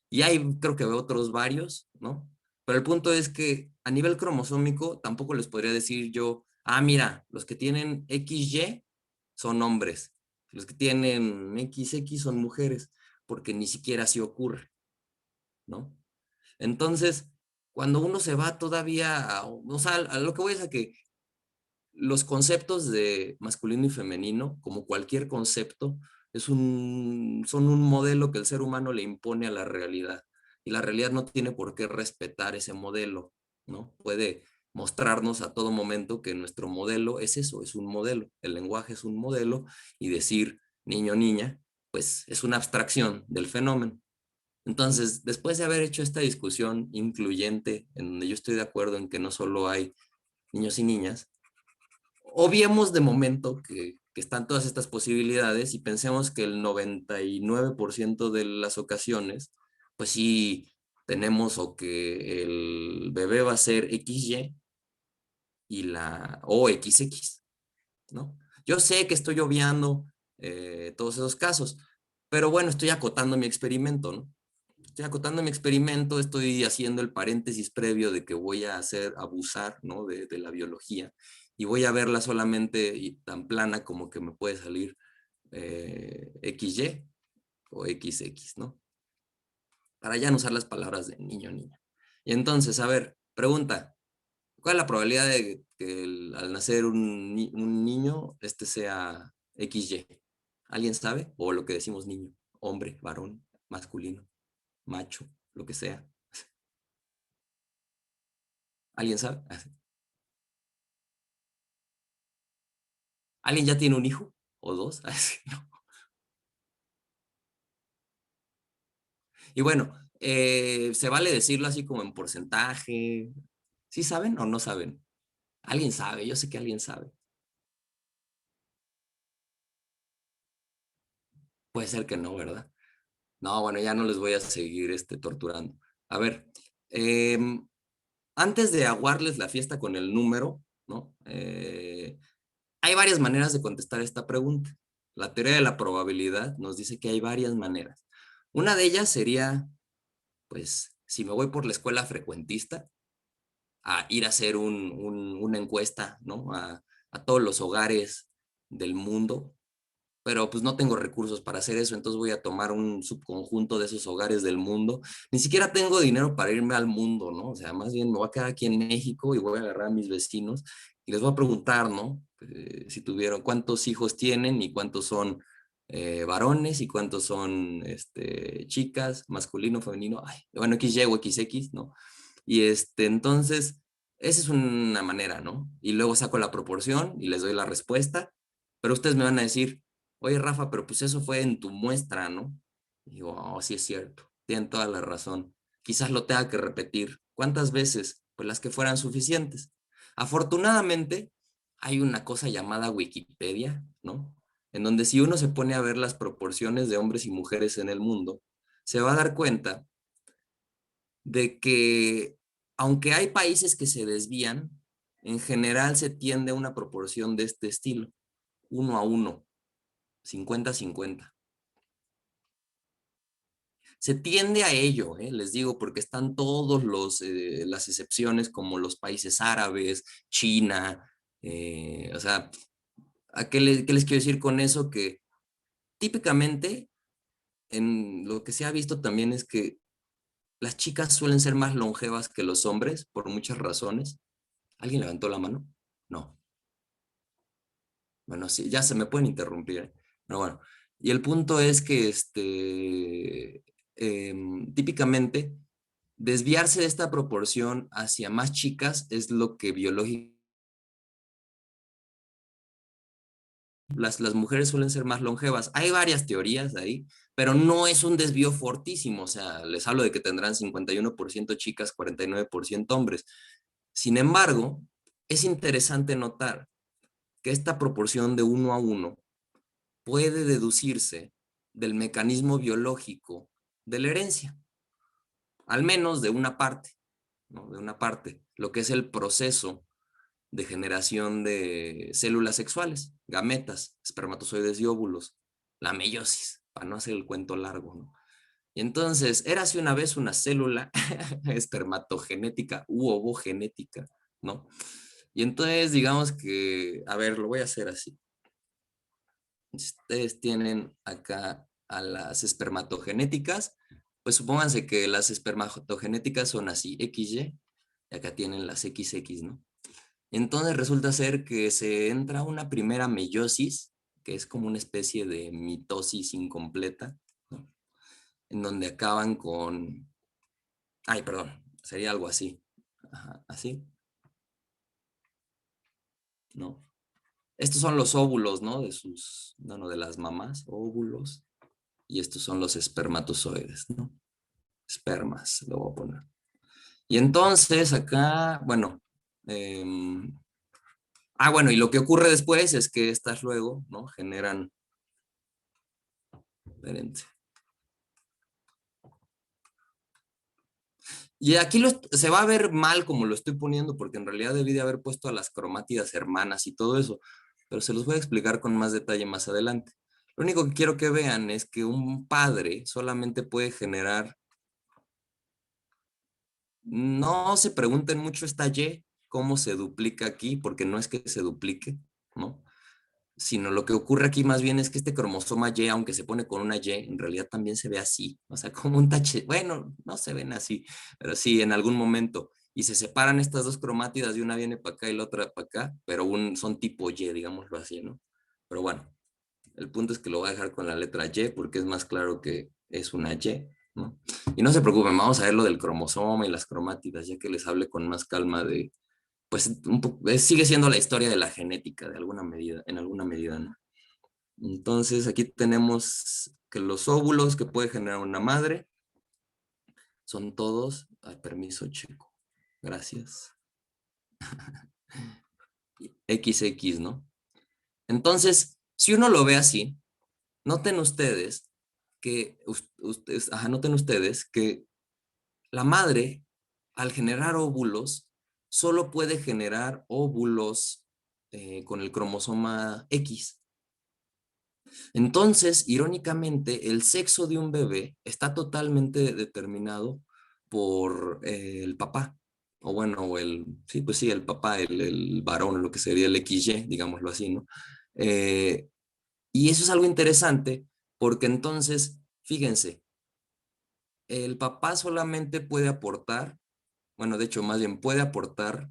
Y hay, creo que otros varios, ¿no? Pero el punto es que a nivel cromosómico tampoco les podría decir yo, mira, los que tienen XY son hombres, los que tienen XX son mujeres, porque ni siquiera así ocurre, ¿no? Entonces, cuando uno se va todavía, o sea, a lo que voy es a que los conceptos de masculino y femenino, como cualquier concepto, son un modelo que el ser humano le impone a la realidad. Y la realidad no tiene por qué respetar ese modelo, ¿no? Puede mostrarnos a todo momento que nuestro modelo es eso, es un modelo. El lenguaje es un modelo y decir niño, niña, pues es una abstracción del fenómeno. Entonces, después de haber hecho esta discusión incluyente, en donde yo estoy de acuerdo en que no solo hay niños y niñas, obviemos de momento que están todas estas posibilidades y pensemos que el 99% de las ocasiones, pues sí tenemos o que el bebé va a ser XY o XX, ¿no? Yo sé que estoy obviando todos esos casos, pero bueno, estoy acotando mi experimento, ¿no? Estoy acotando mi experimento, estoy haciendo el paréntesis previo de que voy a hacer abusar, ¿no? de la biología y voy a verla solamente tan plana como que me puede salir XY o XX, ¿no? Para ya no usar las palabras de niño, niña. Y entonces, a ver, pregunta, ¿cuál es la probabilidad de que al nacer un niño sea XY? ¿Alguien sabe? O lo que decimos niño, hombre, varón, masculino, macho, lo que sea. ¿Alguien sabe? ¿Alguien ya tiene un hijo? ¿O dos? No. Y bueno, se vale decirlo así como en porcentaje. ¿Sí saben o no saben? Alguien sabe, yo sé que alguien sabe. Puede ser que no, ¿verdad? No, bueno, ya no les voy a seguir torturando. A ver, antes de aguarles la fiesta con el número, ¿no? Hay varias maneras de contestar esta pregunta. La teoría de la probabilidad nos dice que hay varias maneras. Una de ellas sería, pues, si me voy por la escuela frecuentista, a ir a hacer una encuesta, ¿no? A todos los hogares del mundo, pero pues no tengo recursos para hacer eso, entonces voy a tomar un subconjunto de esos hogares del mundo. Ni siquiera tengo dinero para irme al mundo, ¿no? O sea, más bien me voy a quedar aquí en México y voy a agarrar a mis vecinos y les voy a preguntar, ¿no? Si tuvieron, cuántos hijos tienen y cuántos son varones y cuántos son chicas, masculino, femenino, ay, bueno, XY o XX, ¿no? Y entonces, esa es una manera, ¿no? Y luego saco la proporción y les doy la respuesta, pero ustedes me van a decir, oye, Rafa, pero pues eso fue en tu muestra, ¿no? Y digo, oh, sí es cierto, tienen toda la razón. Quizás lo tenga que repetir. ¿Cuántas veces? Pues las que fueran suficientes. Afortunadamente, hay una cosa llamada Wikipedia, ¿no? En donde si uno se pone a ver las proporciones de hombres y mujeres en el mundo, se va a dar cuenta de que aunque hay países que se desvían, en general se tiende a una proporción de este estilo, 1-1, 50-50. Se tiende a ello, les digo, porque están todos las excepciones como los países árabes, China, o sea, qué les quiero decir con eso? Que típicamente en lo que se ha visto también es que las chicas suelen ser más longevas que los hombres por muchas razones. ¿Alguien levantó la mano? No. Bueno, sí, ya se me pueden interrumpir, ¿eh? Pero bueno, y el punto es que típicamente desviarse de esta proporción hacia más chicas es lo que biológicamente las mujeres suelen ser más longevas. Hay varias teorías ahí, pero no es un desvío fortísimo. O sea, les hablo de que tendrán 51% chicas, 49% hombres. Sin embargo, es interesante notar que esta proporción de 1-1 puede deducirse del mecanismo biológico de la herencia, al menos de una parte, ¿no? De una parte, lo que es el proceso de generación de células sexuales, gametas, espermatozoides y óvulos, la meiosis, para no hacer el cuento largo, ¿no? Y entonces, érase una vez una célula espermatogenética u ovogenética, ¿no? Y entonces, digamos que, a ver, lo voy a hacer así. Ustedes tienen acá a las espermatogenéticas, pues supónganse que las espermatogenéticas son así, XY, y acá tienen las XX, ¿no? Entonces resulta ser que se entra una primera meiosis, que es como una especie de mitosis incompleta, ¿no? En donde acaban con, ay, perdón, sería algo así, ajá, así, ¿no? Estos son los óvulos, ¿no? De las mamás, óvulos, y estos son los espermatozoides, ¿no? espermas, lo voy a poner. Y entonces acá, bueno, bueno, y lo que ocurre después es que estas luego, ¿no? Generan, espérense. Y aquí se va a ver mal como lo estoy poniendo, porque en realidad debí de haber puesto a las cromátidas hermanas y todo eso, pero se los voy a explicar con más detalle más adelante. Lo único que quiero que vean es que un padre solamente puede generar, no se pregunten mucho esta Y, cómo se duplica aquí, porque no es que se duplique, ¿no? Sino lo que ocurre aquí más bien es que este cromosoma Y, aunque se pone con una Y, en realidad también se ve así, o sea, como un tache, bueno, no se ven así, pero sí, en algún momento, y se separan estas dos cromátidas y una viene para acá y la otra para acá, pero son tipo Y, digámoslo así, ¿no? Pero bueno, el punto es que lo voy a dejar con la letra Y porque es más claro que es una Y, ¿no? Y no se preocupen, vamos a ver lo del cromosoma y las cromátidas, ya que les hable con más calma de, pues sigue siendo la historia de la genética de alguna medida, en alguna medida, ¿no? Entonces aquí tenemos que los óvulos que puede generar una madre son todos, permiso checo, gracias, XX, ¿no? Entonces, si uno lo ve así, noten ustedes noten ustedes que la madre, al generar óvulos, solo puede generar óvulos con el cromosoma X. Entonces, irónicamente, el sexo de un bebé está totalmente determinado por el papá. O bueno, sí, pues sí, el papá, el varón, lo que sería el XY, digámoslo así, ¿no? Y eso es algo interesante porque entonces, fíjense, el papá solamente puede aportar, bueno, de hecho, más bien puede aportar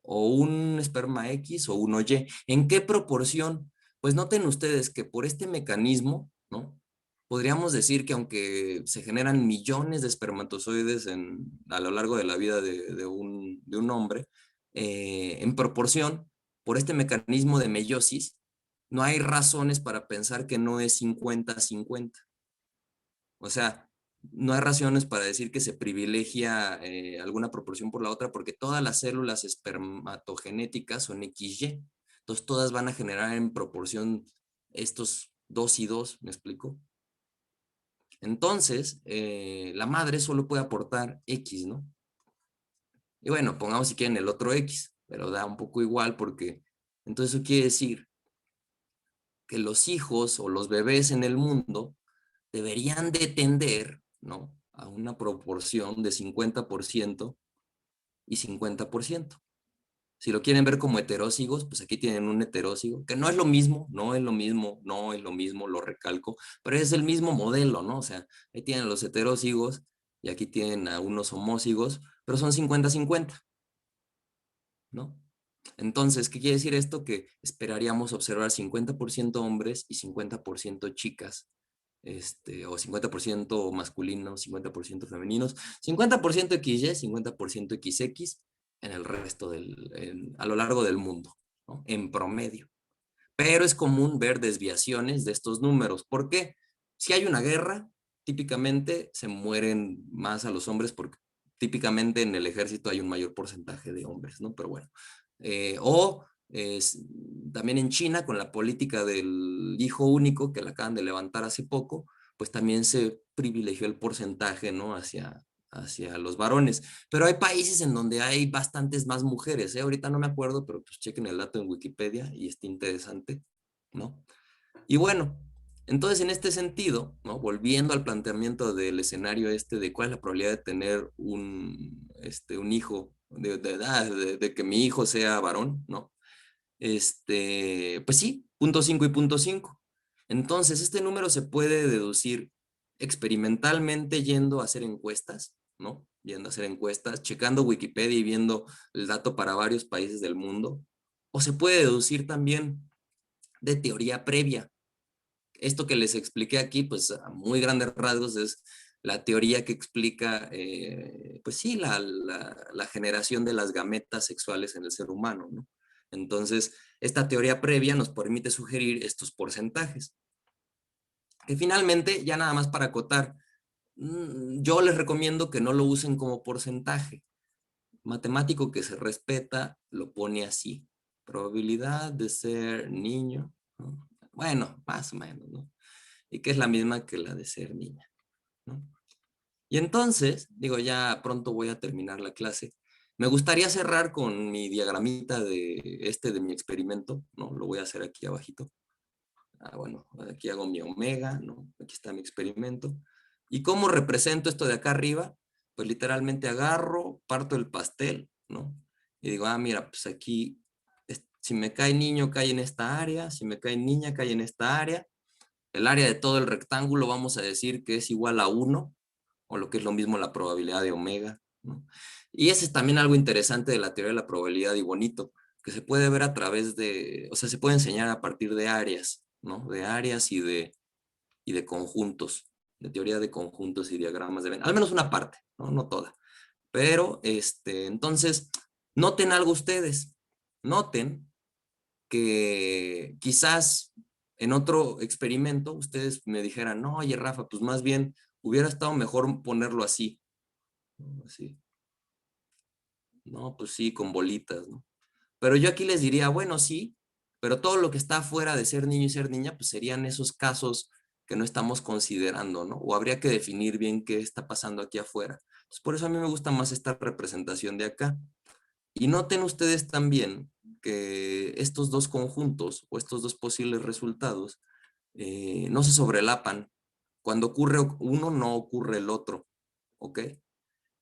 o un esperma X o uno Y. ¿En qué proporción? Pues noten ustedes que por este mecanismo, ¿no? Podríamos decir que aunque se generan millones de espermatozoides a lo largo de la vida de un hombre, en proporción, por este mecanismo de meiosis, no hay razones para pensar que no es 50-50. O sea, no hay razones para decir que se privilegia alguna proporción por la otra porque todas las células espermatogenéticas son XY. Entonces todas van a generar en proporción estos 2 y 2, ¿me explico? Entonces, la madre solo puede aportar X, ¿no? Y bueno, pongamos si quieren el otro X, pero da un poco igual porque entonces eso quiere decir que los hijos o los bebés en el mundo deberían de tender, ¿no? A una proporción de 50% y 50%. Si lo quieren ver como heterócigos, pues aquí tienen un heterócigo, que no es lo mismo, no es lo mismo, no es lo mismo, lo recalco, pero es el mismo modelo, ¿no? O sea, ahí tienen los heterócigos y aquí tienen a unos homócigos, pero son 50-50, ¿no? Entonces, ¿qué quiere decir esto? Que esperaríamos observar 50% hombres y 50% chicas, o 50% masculinos, 50% femeninos, 50% XY, 50% XX en el resto a lo largo del mundo, ¿no? En promedio. Pero es común ver desviaciones de estos números. ¿Por qué? Si hay una guerra, típicamente se mueren más a los hombres porque típicamente en el ejército hay un mayor porcentaje de hombres, ¿no? Pero bueno. También en China, con la política del hijo único que la acaban de levantar hace poco, pues también se privilegió el porcentaje, ¿no? Hacia los varones. Pero hay países en donde hay bastantes más mujeres, ¿eh? Ahorita no me acuerdo, pero pues chequen el dato en Wikipedia y está interesante, ¿no? Y bueno, entonces en este sentido, ¿no? Volviendo al planteamiento del escenario de cuál es la probabilidad de tener un hijo, de que mi hijo sea varón, ¿no? Pues sí, 0.5 y 0.5. Entonces, este número se puede deducir experimentalmente yendo a hacer encuestas, ¿no? Yendo a hacer encuestas, checando Wikipedia y viendo el dato para varios países del mundo. O se puede deducir también de teoría previa. Esto que les expliqué aquí, pues a muy grandes rasgos es la teoría que explica, pues sí, la generación de las gametas sexuales en el ser humano, ¿no? Entonces, esta teoría previa nos permite sugerir estos porcentajes. Que finalmente, ya nada más para acotar, yo les recomiendo que no lo usen como porcentaje. Matemático que se respeta lo pone así. Probabilidad de ser niño, ¿no? Bueno, más o menos, ¿no? Y que es la misma que la de ser niña, ¿no? Y entonces, digo, ya pronto voy a terminar la clase. Me gustaría cerrar con mi diagramita de mi experimento, ¿no? Lo voy a hacer aquí abajito. Bueno, aquí hago mi omega, ¿no? Aquí está mi experimento. ¿Y cómo represento esto de acá arriba? Pues literalmente agarro, parto el pastel, ¿no? Y digo, mira, pues aquí, si me cae niño, cae en esta área, si me cae niña, cae en esta área. El área de todo el rectángulo vamos a decir que es igual a 1, o lo que es lo mismo la probabilidad de omega, ¿no? Y ese es también algo interesante de la teoría de la probabilidad y bonito, que se puede ver a través de, o sea, se puede enseñar a partir de áreas, ¿no? De áreas y de conjuntos, de teoría de conjuntos y diagramas de Venn, al menos una parte, ¿no? No toda. Pero, entonces, noten algo ustedes, noten que quizás en otro experimento ustedes me dijeran, no, oye Rafa, pues más bien hubiera estado mejor ponerlo así, ¿no? Así. No, pues sí, con bolitas, ¿no? Pero yo aquí les diría, bueno, sí, pero todo lo que está fuera de ser niño y ser niña, pues serían esos casos que no estamos considerando, ¿no? O habría que definir bien qué está pasando aquí afuera. Pues por eso a mí me gusta más esta representación de acá. Y noten ustedes también que estos dos conjuntos o estos dos posibles resultados no se sobrelapan. Cuando ocurre uno, no ocurre el otro, ¿ok?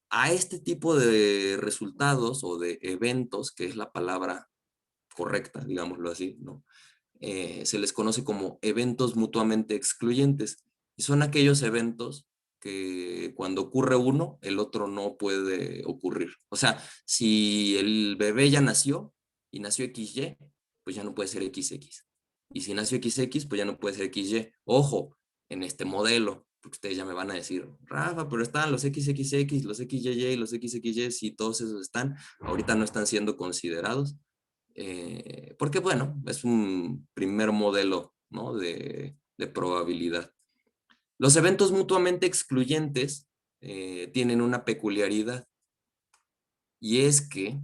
A este tipo de resultados o de eventos, que es la palabra correcta, digámoslo así, ¿no? Se les conoce como eventos mutuamente excluyentes. Y son aquellos eventos que cuando ocurre uno, el otro no puede ocurrir. O sea, si el bebé ya nació y nació XY, pues ya no puede ser XX. Y si nació XX, pues ya no puede ser XY. Ojo, en este modelo, porque ustedes ya me van a decir, Rafa, pero están los XXX, los XYY, los XXY, y todos esos están, ahorita no están siendo considerados. Porque bueno, es un primer modelo, ¿no? de probabilidad. Los eventos mutuamente excluyentes tienen una peculiaridad, y es que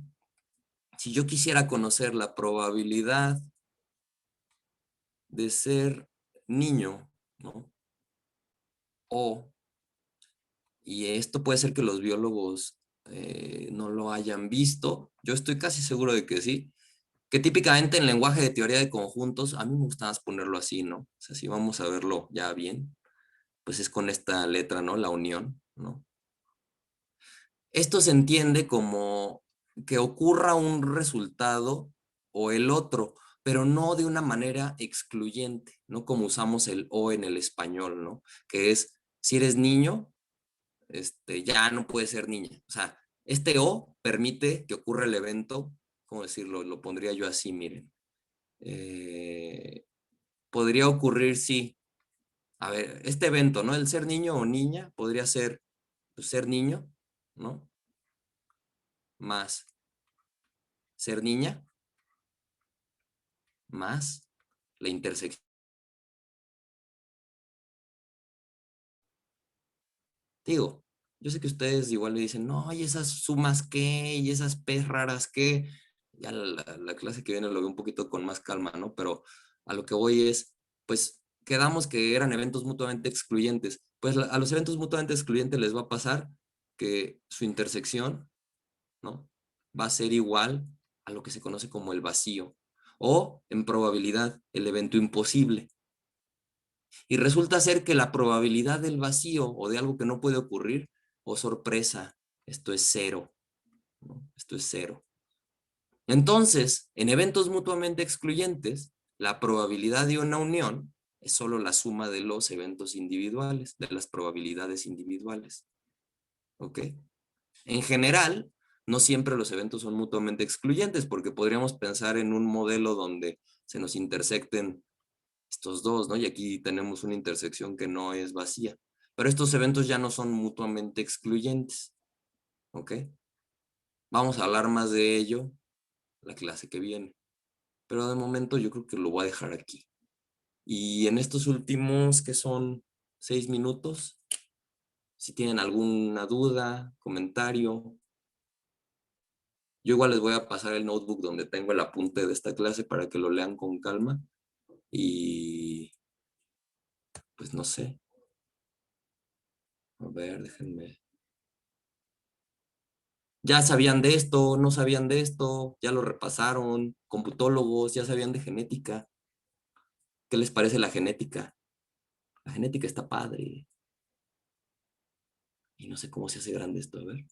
si yo quisiera conocer la probabilidad de ser niño, ¿no? Y esto puede ser que los biólogos no lo hayan visto, yo estoy casi seguro de que sí, que típicamente en lenguaje de teoría de conjuntos, a mí me gusta más ponerlo así, ¿no? O sea, si vamos a verlo ya bien, pues es con esta letra, ¿no? La unión, ¿no? Esto se entiende como que ocurra un resultado o el otro, pero no de una manera excluyente, no como usamos el o en el español, ¿no? Que es, si eres niño, ya no puedes ser niña. O sea, este o permite que ocurra el evento, ¿cómo decirlo? Lo pondría yo así, miren. Podría ocurrir, sí. A ver, este evento, ¿no? El ser niño o niña podría ser, pues, ser niño, ¿no? Más ser niña, más la intersección. Digo, yo sé que ustedes igual le dicen, no, ¿y esas sumas qué? ¿Y esas P raras qué? Ya la clase que viene lo veo un poquito con más calma, ¿no? Pero a lo que voy es, pues quedamos que eran eventos mutuamente excluyentes. Pues a los eventos mutuamente excluyentes les va a pasar que su intersección, ¿no? Va a ser igual a lo que se conoce como el vacío, o en probabilidad, el evento imposible. Y resulta ser que la probabilidad del vacío o de algo que no puede ocurrir, oh sorpresa, esto es cero, ¿no? Esto es cero. Entonces, en eventos mutuamente excluyentes, la probabilidad de una unión es solo la suma de los eventos individuales, de las probabilidades individuales. ¿Ok? En general, no siempre los eventos son mutuamente excluyentes, porque podríamos pensar en un modelo donde se nos intersecten estos dos, ¿no? Y aquí tenemos una intersección que no es vacía. Pero estos eventos ya no son mutuamente excluyentes, ¿ok? Vamos a hablar más de ello la clase que viene. Pero de momento yo creo que lo voy a dejar aquí. Y en estos últimos, que son 6 minutos, Si tienen alguna duda, comentario. Yo igual les voy a pasar el notebook donde tengo el apunte de esta clase para que lo lean con calma. Y pues no sé. A ver, déjenme. Ya sabían de esto, no sabían de esto, ya lo repasaron, computólogos, ya sabían de genética. ¿Qué les parece la genética? La genética está padre. Y no sé cómo se hace grande esto, a ver.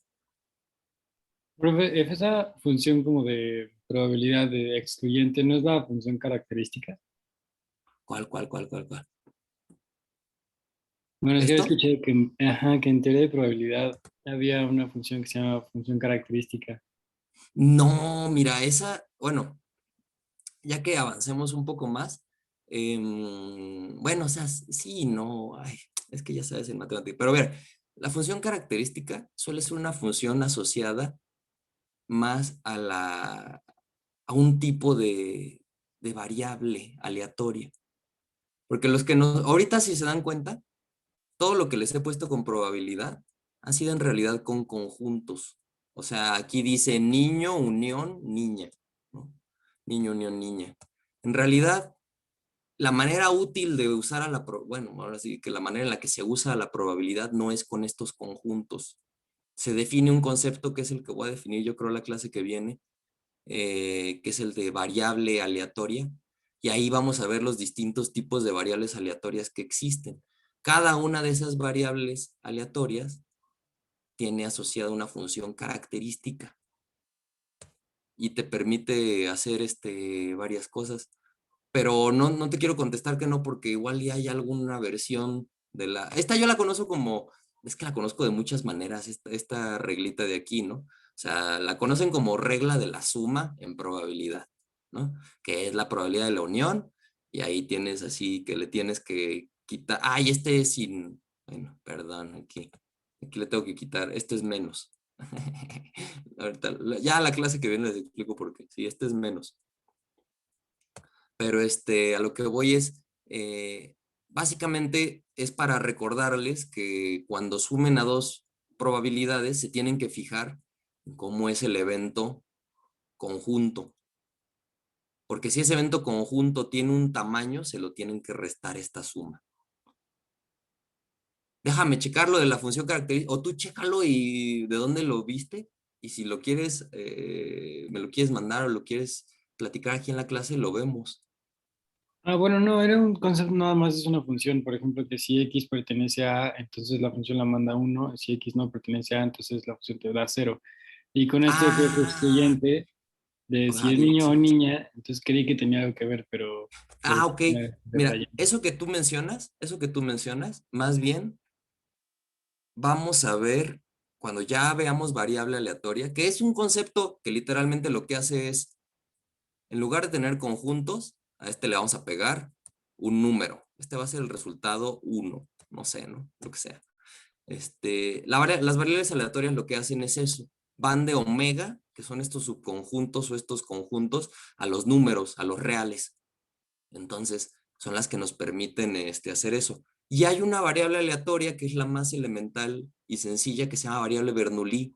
Profe, esa función como de probabilidad de excluyente no es la función característica. ¿Cuál? Bueno, es que ¿Esto? escuché que, ajá, que en teoría de probabilidad había una función que se llama función característica. No, mira, esa, bueno, ya que avancemos un poco más, bueno, o sea, sí, no, ay, es que ya sabes en matemática, pero a ver, la función característica suele ser una función asociada más a un tipo de variable aleatoria. Porque los que nos, ahorita si se dan cuenta, todo lo que les he puesto con probabilidad ha sido en realidad con conjuntos. O sea, aquí dice niño, unión, niña, ¿no? Niño, unión, niña. En realidad, la manera útil de usar bueno, ahora sí que la manera en la que se usa la probabilidad no es con estos conjuntos. Se define un concepto que es el que voy a definir yo creo la clase que viene, que es el de variable aleatoria, y ahí vamos a ver los distintos tipos de variables aleatorias que existen. Cada una de esas variables aleatorias tiene asociada una función característica y te permite hacer varias cosas. Pero no te quiero contestar que no, porque igual ya hay alguna versión de la... Esta yo la conozco como, es que la conozco de muchas maneras, esta reglita de aquí, ¿no? O sea, la conocen como regla de la suma en probabilidad, ¿no? Que es la probabilidad de la unión, y ahí tienes así que le tienes que quitar, ay, este es sin, bueno, perdón, aquí le tengo que quitar, este es menos. Ahorita, ya la clase que viene les explico por qué, sí, este es menos. Pero a lo que voy es, básicamente es para recordarles que cuando sumen a dos probabilidades se tienen que fijar en cómo es el evento conjunto. Porque si ese evento conjunto tiene un tamaño, se lo tienen que restar esta suma. Déjame checar lo de la función característica, o tú chécalo y de dónde lo viste, y si lo quieres, me lo quieres mandar o lo quieres platicar aquí en la clase, lo vemos. Ah, bueno, no, era un concepto nada más, es una función. Por ejemplo, que si X pertenece a, entonces la función la manda 1. Si X no pertenece a, entonces la función te da 0. Y con esto de que es Ah, excluyente, de si es radio, niño o sí. niña, entonces creí que tenía algo que ver, pero Ah, ok. Mira, detalle. eso que tú mencionas, más bien vamos a ver cuando ya veamos variable aleatoria, que es un concepto que literalmente lo que hace es, en lugar de tener conjuntos, a este le vamos a pegar un número. Este va a ser el resultado 1, no sé, ¿no? Lo que sea. Las variables aleatorias lo que hacen es eso. Van de omega, que son estos subconjuntos o estos conjuntos, a los números, a los reales. Entonces, son las que nos permiten hacer eso. Y hay una variable aleatoria que es la más elemental y sencilla, que se llama variable Bernoulli,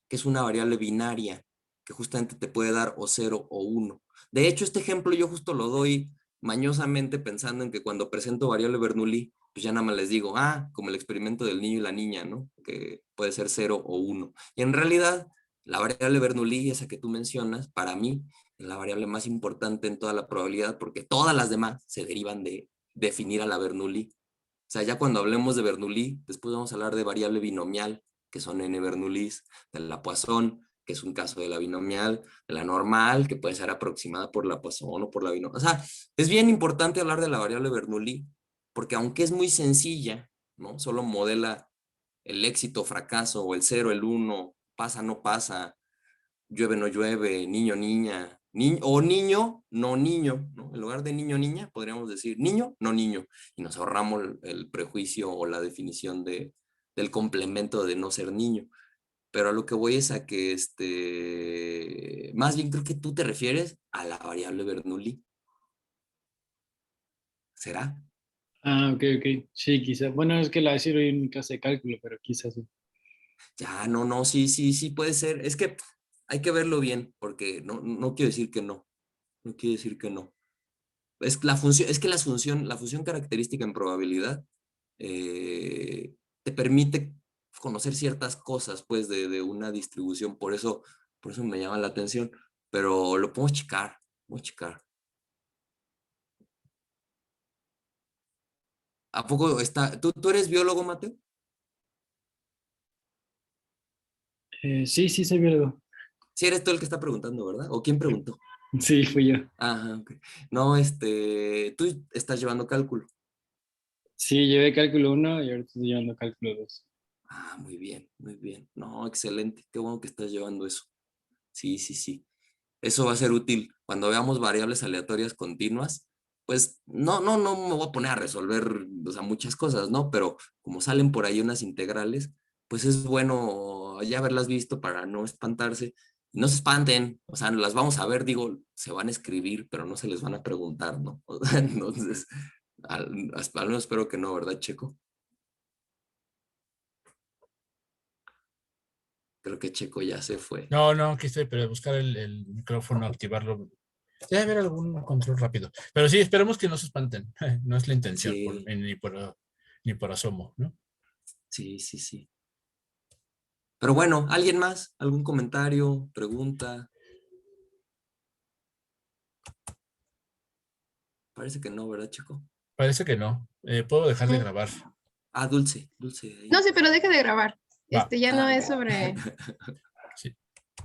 que es una variable binaria, que justamente te puede dar o 0 o 1. De hecho, este ejemplo yo justo lo doy mañosamente pensando en que cuando presento variable Bernoulli, pues ya nada más les digo, como el experimento del niño y la niña, ¿no? Que puede ser 0 o 1. Y en realidad, la variable Bernoulli, esa que tú mencionas, para mí, es la variable más importante en toda la probabilidad porque todas las demás se derivan de definir a la Bernoulli. O sea, ya cuando hablemos de Bernoulli, después vamos a hablar de variable binomial, que son n Bernoullis, de la Poisson, que es un caso de la binomial, de la normal, que puede ser aproximada por la Poisson o por la binomial. O sea, es bien importante hablar de la variable Bernoulli, porque aunque es muy sencilla, ¿no? Solo modela el éxito, fracaso, o el 0, el 1, pasa, no pasa, llueve, no llueve, niño, niña, o niño, no niño, ¿no? En lugar de niño, niña, podríamos decir niño, no niño, y nos ahorramos el prejuicio o la definición del complemento de no ser niño. Pero a lo que voy es a que más bien creo que tú te refieres a la variable Bernoulli. ¿Será? Ah, ok, ok. Sí, quizá. Bueno, es que la sirve en mi clase de cálculo, pero quizás sí. Ya, no, sí puede ser. Es que hay que verlo bien, porque no quiero decir que no. No quiero decir que no. Es que la función característica en probabilidad te permite conocer ciertas cosas, pues, de una distribución. Por eso me llama la atención. Pero lo podemos checar, vamos a checar. ¿A poco está? ¿Tú eres biólogo, Mateo? Sí, sí, soy biólogo. Sí, eres tú el que está preguntando, ¿verdad? ¿O quién preguntó? Sí, fui yo. Ajá, ok. No, tú estás llevando cálculo. Sí, llevé cálculo 1 y ahorita estoy llevando cálculo 2. Ah, muy bien, muy bien. No, excelente. Qué bueno que estás llevando eso. Sí. Eso va a ser útil cuando veamos variables aleatorias continuas. Pues no me voy a poner a resolver, o sea, muchas cosas, ¿no? Pero como salen por ahí unas integrales, pues es bueno ya haberlas visto para no espantarse. No se espanten, o sea, las vamos a ver, digo, se van a escribir, pero no se les van a preguntar, ¿no? O sea, entonces, al menos espero que no, ¿verdad, Checo? Creo que Checo ya se fue. No, aquí estoy, pero buscar el micrófono, activarlo. Debe haber algún control rápido. Pero sí, esperemos que no se espanten. No es la intención, Sí, ni por asomo, ¿no? sí. Pero bueno, ¿alguien más? ¿Algún comentario? ¿Pregunta? Parece que no, ¿verdad, Checo? Parece que no. Puedo dejar de No, grabar. Ah, Dulce, ahí. no sé, pero deja de grabar. Va. Ya no Ah, es ok. sobre